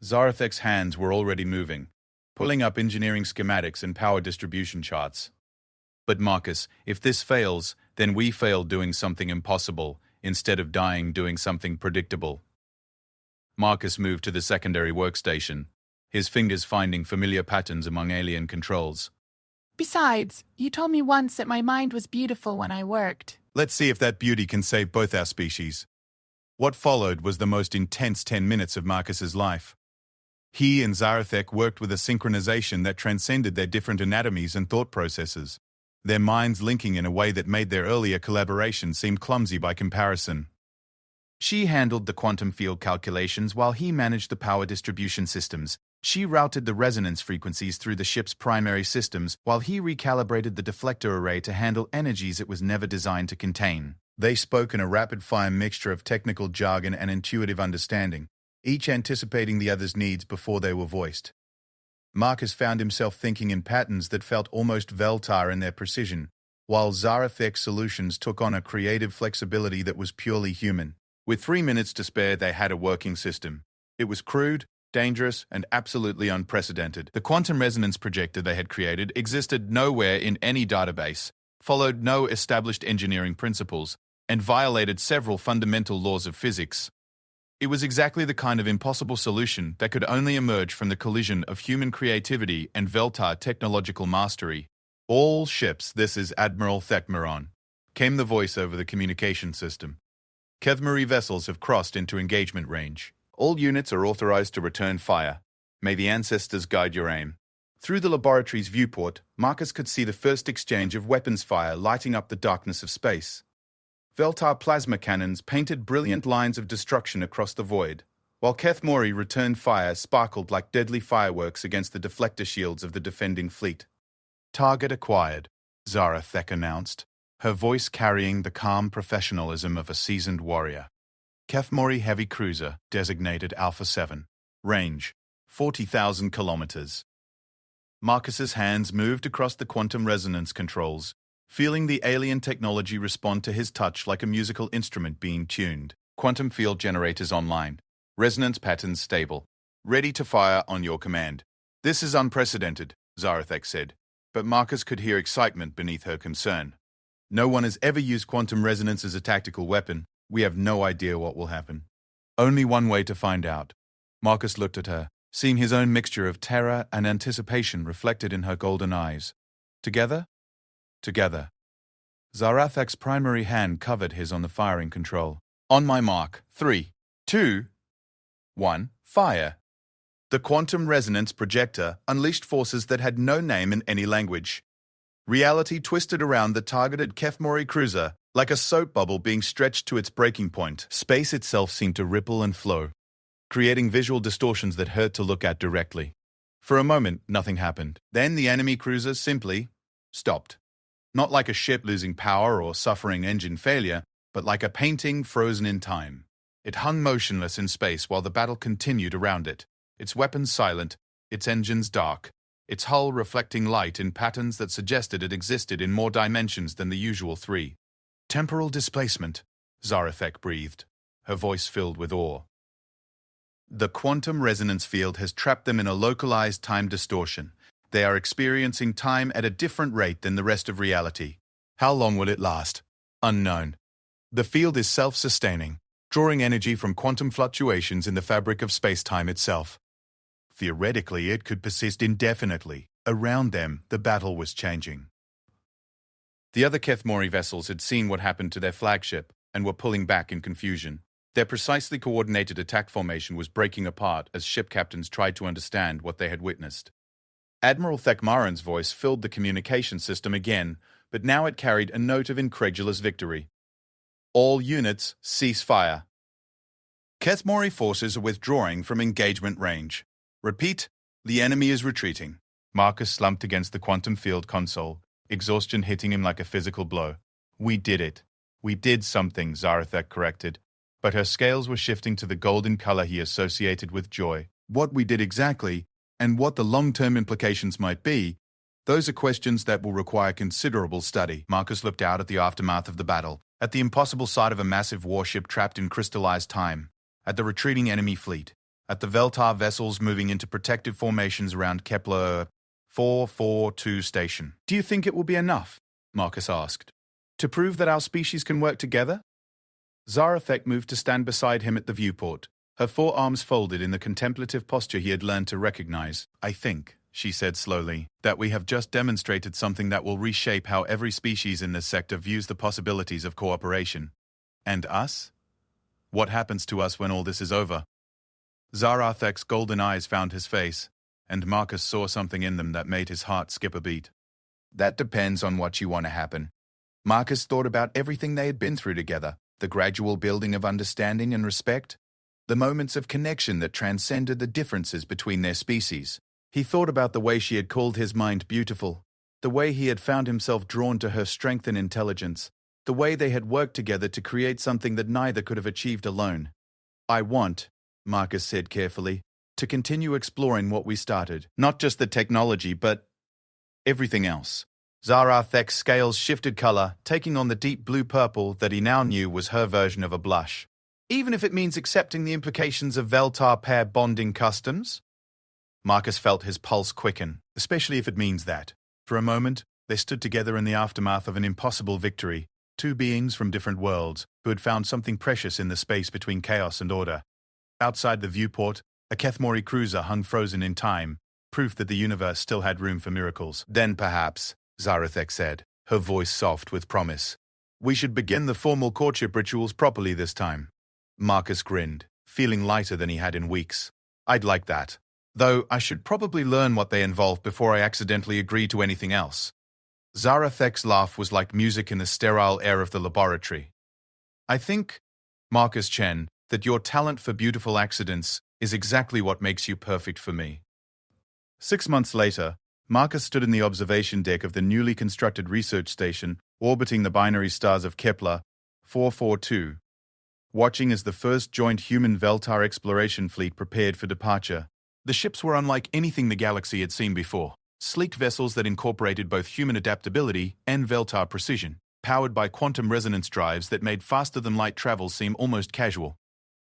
Zarathek's hands were already moving, pulling up engineering schematics and power distribution charts. But Marcus, if this fails, then we fail doing something impossible, instead of dying doing something predictable. Marcus moved to the secondary workstation, his fingers finding familiar patterns among alien controls. Besides, you told me once that my mind was beautiful when I worked. Let's see if that beauty can save both our species. What followed was the most intense 10 minutes of Marcus's life. He and Zarathek worked with a synchronization that transcended their different anatomies and thought processes, their minds linking in a way that made their earlier collaboration seem clumsy by comparison. She handled the quantum field calculations while he managed the power distribution systems. She routed the resonance frequencies through the ship's primary systems while he recalibrated the deflector array to handle energies it was never designed to contain. They spoke in a rapid-fire mixture of technical jargon and intuitive understanding, each anticipating the other's needs before they were voiced. Marcus found himself thinking in patterns that felt almost Veltar in their precision, while Zarathek's solutions took on a creative flexibility that was purely human. With 3 minutes to spare, they had a working system. It was crude, dangerous, and absolutely unprecedented. The quantum resonance projector they had created existed nowhere in any database, followed no established engineering principles, and violated several fundamental laws of physics. It was exactly the kind of impossible solution that could only emerge from the collision of human creativity and Veltar technological mastery. All ships, this is Admiral Thekmeron, came the voice over the communication system. Kathmori vessels have crossed into engagement range. All units are authorized to return fire. May the ancestors guide your aim. Through the laboratory's viewport, Marcus could see the first exchange of weapons fire lighting up the darkness of space. Veltar plasma cannons painted brilliant lines of destruction across the void, while Kathmori return fire sparkled like deadly fireworks against the deflector shields of the defending fleet. Target acquired, Zarathek announced, her voice carrying the calm professionalism of a seasoned warrior. Kathmori Heavy Cruiser, designated Alpha 7. Range, 40,000 kilometers. Marcus's hands moved across the quantum resonance controls, feeling the alien technology respond to his touch like a musical instrument being tuned. Quantum field generators online. Resonance patterns stable. Ready to fire on your command. This is unprecedented, Zarathek said, but Marcus could hear excitement beneath her concern. No one has ever used quantum resonance as a tactical weapon. We have no idea what will happen. Only one way to find out. Marcus looked at her, seeing his own mixture of terror and anticipation reflected in her golden eyes. Together? Together. Zarathek's primary hand covered his on the firing control. On my mark. 3, 2, 1, fire. The quantum resonance projector unleashed forces that had no name in any language. Reality twisted around the targeted Kathmori cruiser, like a soap bubble being stretched to its breaking point. Space itself seemed to ripple and flow, creating visual distortions that hurt to look at directly. For a moment, nothing happened. Then the enemy cruiser simply stopped. Not like a ship losing power or suffering engine failure, but like a painting frozen in time. It hung motionless in space while the battle continued around it, its weapons silent, its engines dark, its hull reflecting light in patterns that suggested it existed in more dimensions than the usual 3. Temporal displacement, Zarathek breathed, her voice filled with awe. The quantum resonance field has trapped them in a localized time distortion. They are experiencing time at a different rate than the rest of reality. How long will it last? Unknown. The field is self-sustaining, drawing energy from quantum fluctuations in the fabric of space-time itself. Theoretically, it could persist indefinitely. Around them, the battle was changing. The other Kathmori vessels had seen what happened to their flagship and were pulling back in confusion. Their precisely coordinated attack formation was breaking apart as ship captains tried to understand what they had witnessed. Admiral Thekmaran's voice filled the communication system again, but now it carried a note of incredulous victory. All units, cease fire. Kethmori forces are withdrawing from engagement range. Repeat, the enemy is retreating. Marcus slumped against the quantum field console, exhaustion hitting him like a physical blow. We did it. We did something, Zarathek corrected, but her scales were shifting to the golden color he associated with joy. What we did exactly, and what the long-term implications might be, those are questions that will require considerable study. Marcus looked out at the aftermath of the battle, at the impossible sight of a massive warship trapped in crystallized time, at the retreating enemy fleet, at the Veltar vessels moving into protective formations around Kepler 442 station. Do you think it will be enough? Marcus asked. To prove that our species can work together? Zarathek moved to stand beside him at the viewport, her forearms folded in the contemplative posture he had learned to recognize. I think, she said slowly, that we have just demonstrated something that will reshape how every species in this sector views the possibilities of cooperation. And us? What happens to us when all this is over? Zarathek's golden eyes found his face, and Marcus saw something in them that made his heart skip a beat. That depends on what you want to happen. Marcus thought about everything they had been through together, the gradual building of understanding and respect, the moments of connection that transcended the differences between their species. He thought about the way she had called his mind beautiful, the way he had found himself drawn to her strength and intelligence, the way they had worked together to create something that neither could have achieved alone. I want, Marcus said carefully, to continue exploring what we started. Not just the technology, but everything else. Zarathek's scales shifted color, taking on the deep blue-purple that he now knew was her version of a blush. Even if it means accepting the implications of Veltar pair bonding customs? Marcus felt his pulse quicken, especially if it means that. For a moment, they stood together in the aftermath of an impossible victory, two beings from different worlds who had found something precious in the space between chaos and order. Outside the viewport, a Kethmori cruiser hung frozen in time, proof that the universe still had room for miracles. Then perhaps, Zarathek said, her voice soft with promise, we should begin the formal courtship rituals properly this time. Marcus grinned, feeling lighter than he had in weeks. I'd like that. Though I should probably learn what they involve before I accidentally agree to anything else. Zarathek's laugh was like music in the sterile air of the laboratory. I think, Marcus Chen, that your talent for beautiful accidents is exactly what makes you perfect for me. 6 months later, Marcus stood in the observation deck of the newly constructed research station orbiting the binary stars of Kepler 442, watching as the first joint human-Veltar exploration fleet prepared for departure. The ships were unlike anything the galaxy had seen before. Sleek vessels that incorporated both human adaptability and Veltar precision, powered by quantum resonance drives that made faster-than-light travel seem almost casual.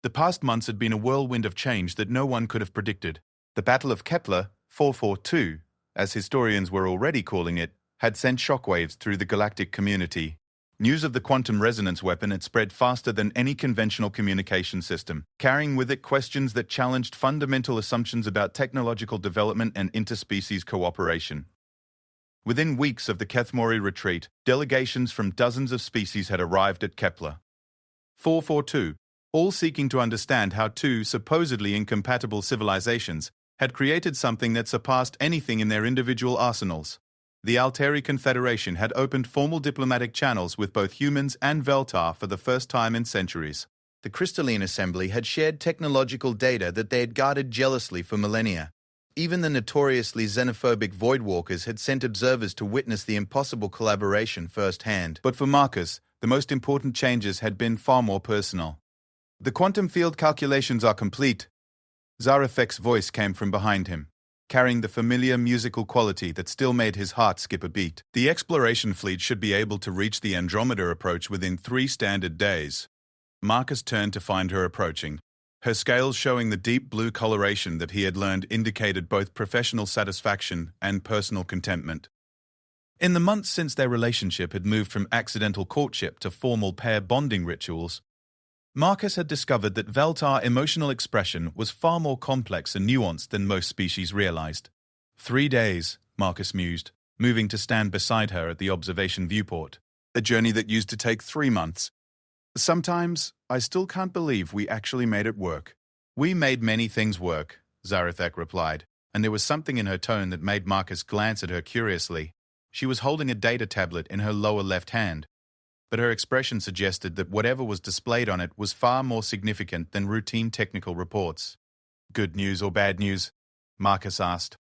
The past months had been a whirlwind of change that no one could have predicted. The Battle of Kepler 442, as historians were already calling it, had sent shockwaves through the galactic community. News of the quantum resonance weapon had spread faster than any conventional communication system, carrying with it questions that challenged fundamental assumptions about technological development and interspecies cooperation. Within weeks of the Kethmori retreat, delegations from dozens of species had arrived at Kepler 442, all seeking to understand how two supposedly incompatible civilizations had created something that surpassed anything in their individual arsenals. The Alteri Confederation had opened formal diplomatic channels with both humans and Veltar for the first time in centuries. The Crystalline Assembly had shared technological data that they had guarded jealously for millennia. Even the notoriously xenophobic Voidwalkers had sent observers to witness the impossible collaboration firsthand. But for Marcus, the most important changes had been far more personal. The quantum field calculations are complete. Zarathek's voice came from behind him, carrying the familiar musical quality that still made his heart skip a beat. The exploration fleet should be able to reach the Andromeda approach within 3 standard days. Marcus turned to find her approaching, her scales showing the deep blue coloration that he had learned indicated both professional satisfaction and personal contentment. In the months since their relationship had moved from accidental courtship to formal pair bonding rituals, Marcus had discovered that Veltar emotional expression was far more complex and nuanced than most species realized. 3 days, Marcus mused, moving to stand beside her at the observation viewport. A journey that used to take 3 months. Sometimes, I still can't believe we actually made it work. We made many things work, Zarathek replied, and there was something in her tone that made Marcus glance at her curiously. She was holding a data tablet in her lower left hand, but her expression suggested that whatever was displayed on it was far more significant than routine technical reports. Good news or bad news? Marcus asked.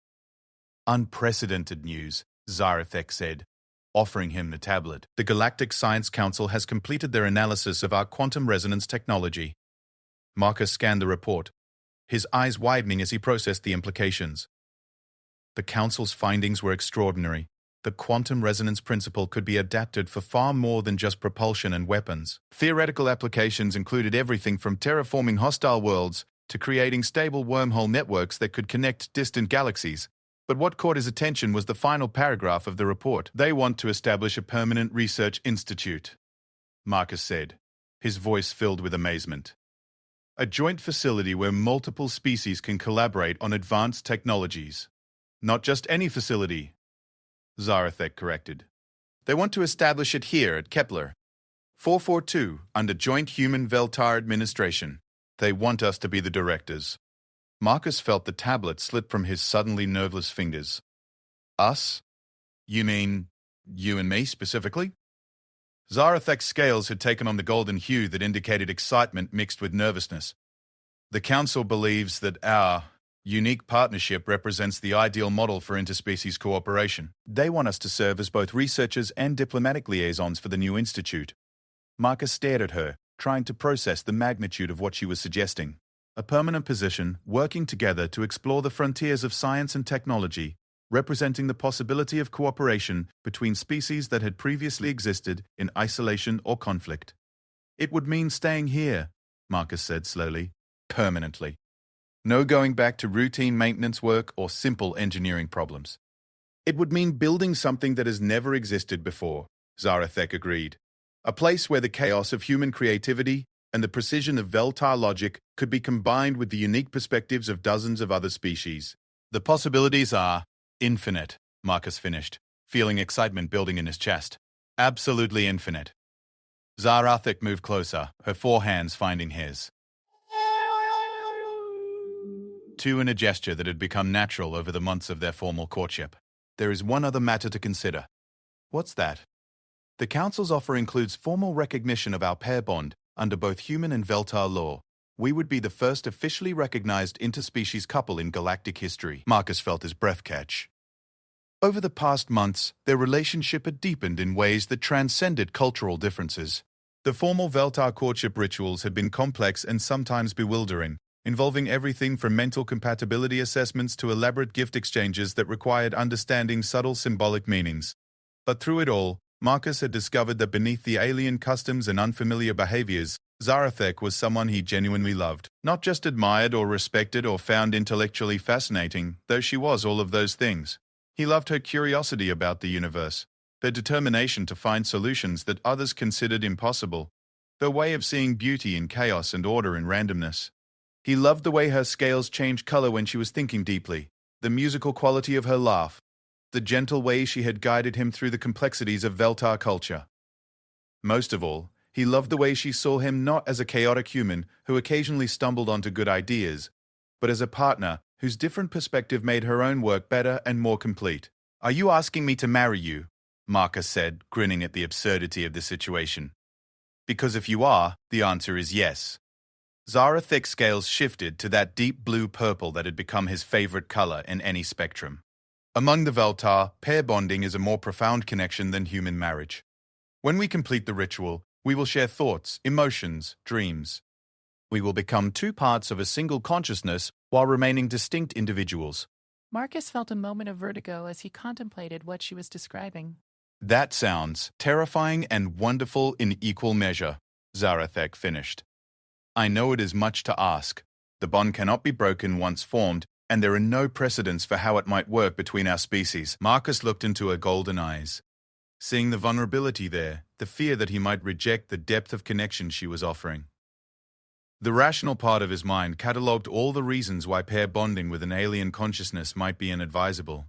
Unprecedented news, Zarethek said, offering him the tablet. The Galactic Science Council has completed their analysis of our quantum resonance technology. Marcus scanned the report, his eyes widening as he processed the implications. The Council's findings were extraordinary. The quantum resonance principle could be adapted for far more than just propulsion and weapons. Theoretical applications included everything from terraforming hostile worlds to creating stable wormhole networks that could connect distant galaxies. But what caught his attention was the final paragraph of the report. They want to establish a permanent research institute, Marcus said, his voice filled with amazement. A joint facility where multiple species can collaborate on advanced technologies. Not just any facility, Zarethek corrected. They want to establish it here at Kepler 442 under Joint Human Veltar Administration. They want us to be the directors. Marcus felt the tablet slip from his suddenly nerveless fingers. Us? You mean you and me specifically? Zarethek's scales had taken on the golden hue that indicated excitement mixed with nervousness. The Council believes that our unique partnership represents the ideal model for interspecies cooperation. They want us to serve as both researchers and diplomatic liaisons for the new institute. Marcus stared at her, trying to process the magnitude of what she was suggesting. A permanent position, working together to explore the frontiers of science and technology, representing the possibility of cooperation between species that had previously existed in isolation or conflict. It would mean staying here, Marcus said slowly, permanently. No going back to routine maintenance work or simple engineering problems. It would mean building something that has never existed before, Zarethek agreed. A place where the chaos of human creativity and the precision of Veltar logic could be combined with the unique perspectives of dozens of other species. The possibilities are infinite, Marcus finished, feeling excitement building in his chest. Absolutely infinite. Zarethek moved closer, her four hands finding his. Two in a gesture that had become natural over the months of their formal courtship. There is one other matter to consider. What's that? The Council's offer includes formal recognition of our pair bond under both human and Veltar law. We would be the first officially recognized interspecies couple in galactic history. Marcus felt his breath catch. Over the past months, their relationship had deepened in ways that transcended cultural differences. The formal Veltar courtship rituals had been complex and sometimes bewildering, involving everything from mental compatibility assessments to elaborate gift exchanges that required understanding subtle symbolic meanings. But through it all, Marcus had discovered that beneath the alien customs and unfamiliar behaviors, Zarethek was someone he genuinely loved. Not just admired or respected or found intellectually fascinating, though she was all of those things. He loved her curiosity about the universe, their determination to find solutions that others considered impossible, their way of seeing beauty in chaos and order in randomness. He loved the way her scales changed color when she was thinking deeply, the musical quality of her laugh, the gentle way she had guided him through the complexities of Veltar culture. Most of all, he loved the way she saw him not as a chaotic human who occasionally stumbled onto good ideas, but as a partner whose different perspective made her own work better and more complete. "Are you asking me to marry you?" Marcus said, grinning at the absurdity of the situation. "Because if you are, the answer is yes." Zarethek's scales shifted to that deep blue purple that had become his favorite color in any spectrum. Among the Veltar, pair bonding is a more profound connection than human marriage. When we complete the ritual, we will share thoughts, emotions, dreams. We will become two parts of a single consciousness while remaining distinct individuals. Marcus felt a moment of vertigo as he contemplated what she was describing. That sounds terrifying and wonderful in equal measure, Zarethek finished. I know it is much to ask. The bond cannot be broken once formed, and there are no precedents for how it might work between our species. Marcus looked into her golden eyes, seeing the vulnerability there, the fear that he might reject the depth of connection she was offering. The rational part of his mind catalogued all the reasons why pair bonding with an alien consciousness might be inadvisable.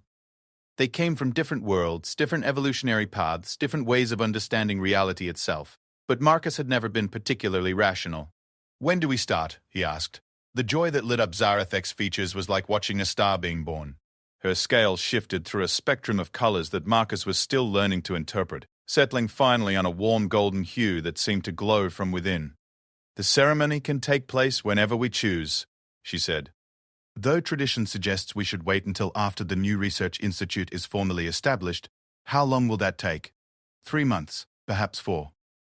They came from different worlds, different evolutionary paths, different ways of understanding reality itself. But Marcus had never been particularly rational. "When do we start?" he asked. The joy that lit up Zarathek's features was like watching a star being born. Her scales shifted through a spectrum of colors that Marcus was still learning to interpret, settling finally on a warm golden hue that seemed to glow from within. "The ceremony can take place whenever we choose," she said. "Though tradition suggests we should wait until after the new research institute is formally established, how long will that take? 3 months, perhaps 4.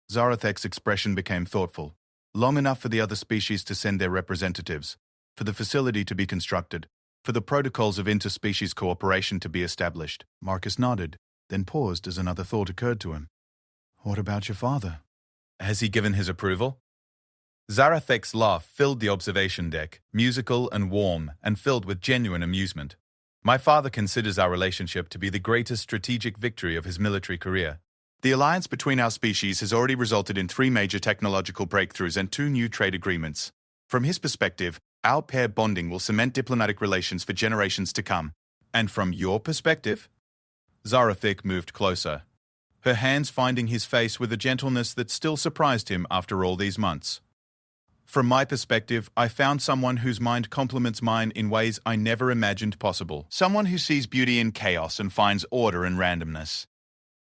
Zarathek's expression became thoughtful. Long enough for the other species to send their representatives, for the facility to be constructed, for the protocols of interspecies cooperation to be established. Marcus nodded, then paused as another thought occurred to him. "What about your father? Has he given his approval?" Zarathek's laugh filled the observation deck, musical and warm, and filled with genuine amusement. "My father considers our relationship to be the greatest strategic victory of his military career. The alliance between our species has already resulted in 3 major technological breakthroughs and 2 new trade agreements. From his perspective, our pair bonding will cement diplomatic relations for generations to come. And from your perspective?" Zarathek moved closer, her hands finding his face with a gentleness that still surprised him after all these months. "From my perspective, I found someone whose mind complements mine in ways I never imagined possible. Someone who sees beauty in chaos and finds order in randomness.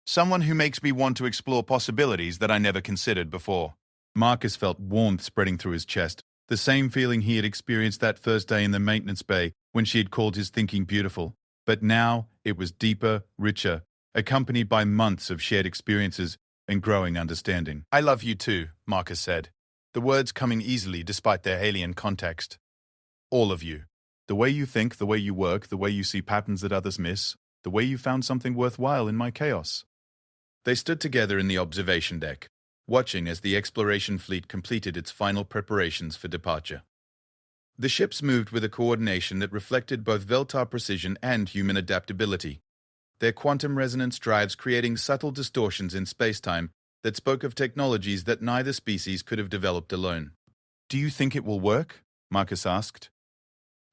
Someone who makes me want to explore possibilities that I never considered before." Marcus felt warmth spreading through his chest, the same feeling he had experienced that first day in the maintenance bay when she had called his thinking beautiful. But now it was deeper, richer, accompanied by months of shared experiences and growing understanding. "I love you too," Marcus said, the words coming easily despite their alien context. "All of you. The way you think, the way you work, the way you see patterns that others miss, the way you found something worthwhile in my chaos." They stood together in the observation deck, watching as the exploration fleet completed its final preparations for departure. The ships moved with a coordination that reflected both Veltar precision and human adaptability, their quantum resonance drives creating subtle distortions in spacetime that spoke of technologies that neither species could have developed alone. "Do you think it will work?" Marcus asked.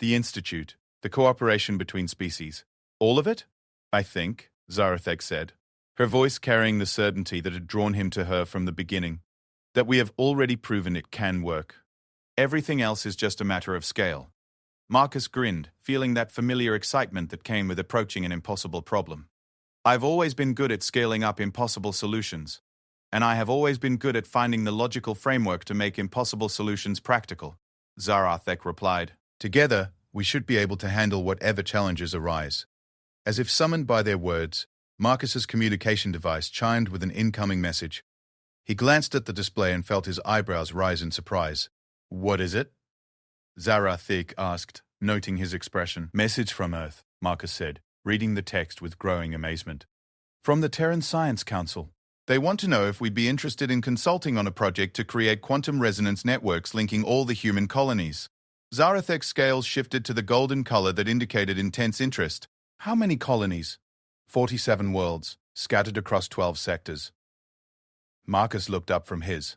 "The Institute, the cooperation between species. All of it?" "I think," Zarathek said, her voice carrying the certainty that had drawn him to her from the beginning, "that we have already proven it can work. Everything else is just a matter of scale." Marcus grinned, feeling that familiar excitement that came with approaching an impossible problem. "I've always been good at scaling up impossible solutions, and I have always been good at finding the logical framework to make impossible solutions practical," Zarathek replied. "Together, we should be able to handle whatever challenges arise." As if summoned by their words, Marcus's communication device chimed with an incoming message. He glanced at the display and felt his eyebrows rise in surprise. "What is it?" Zarathek asked, noting his expression. "Message from Earth," Marcus said, reading the text with growing amazement. "From the Terran Science Council. They want to know if we'd be interested in consulting on a project to create quantum resonance networks linking all the human colonies." Zarathek's scales shifted to the golden color that indicated intense interest. "How many colonies?" 47 worlds, scattered across 12 sectors. Marcus looked up from his,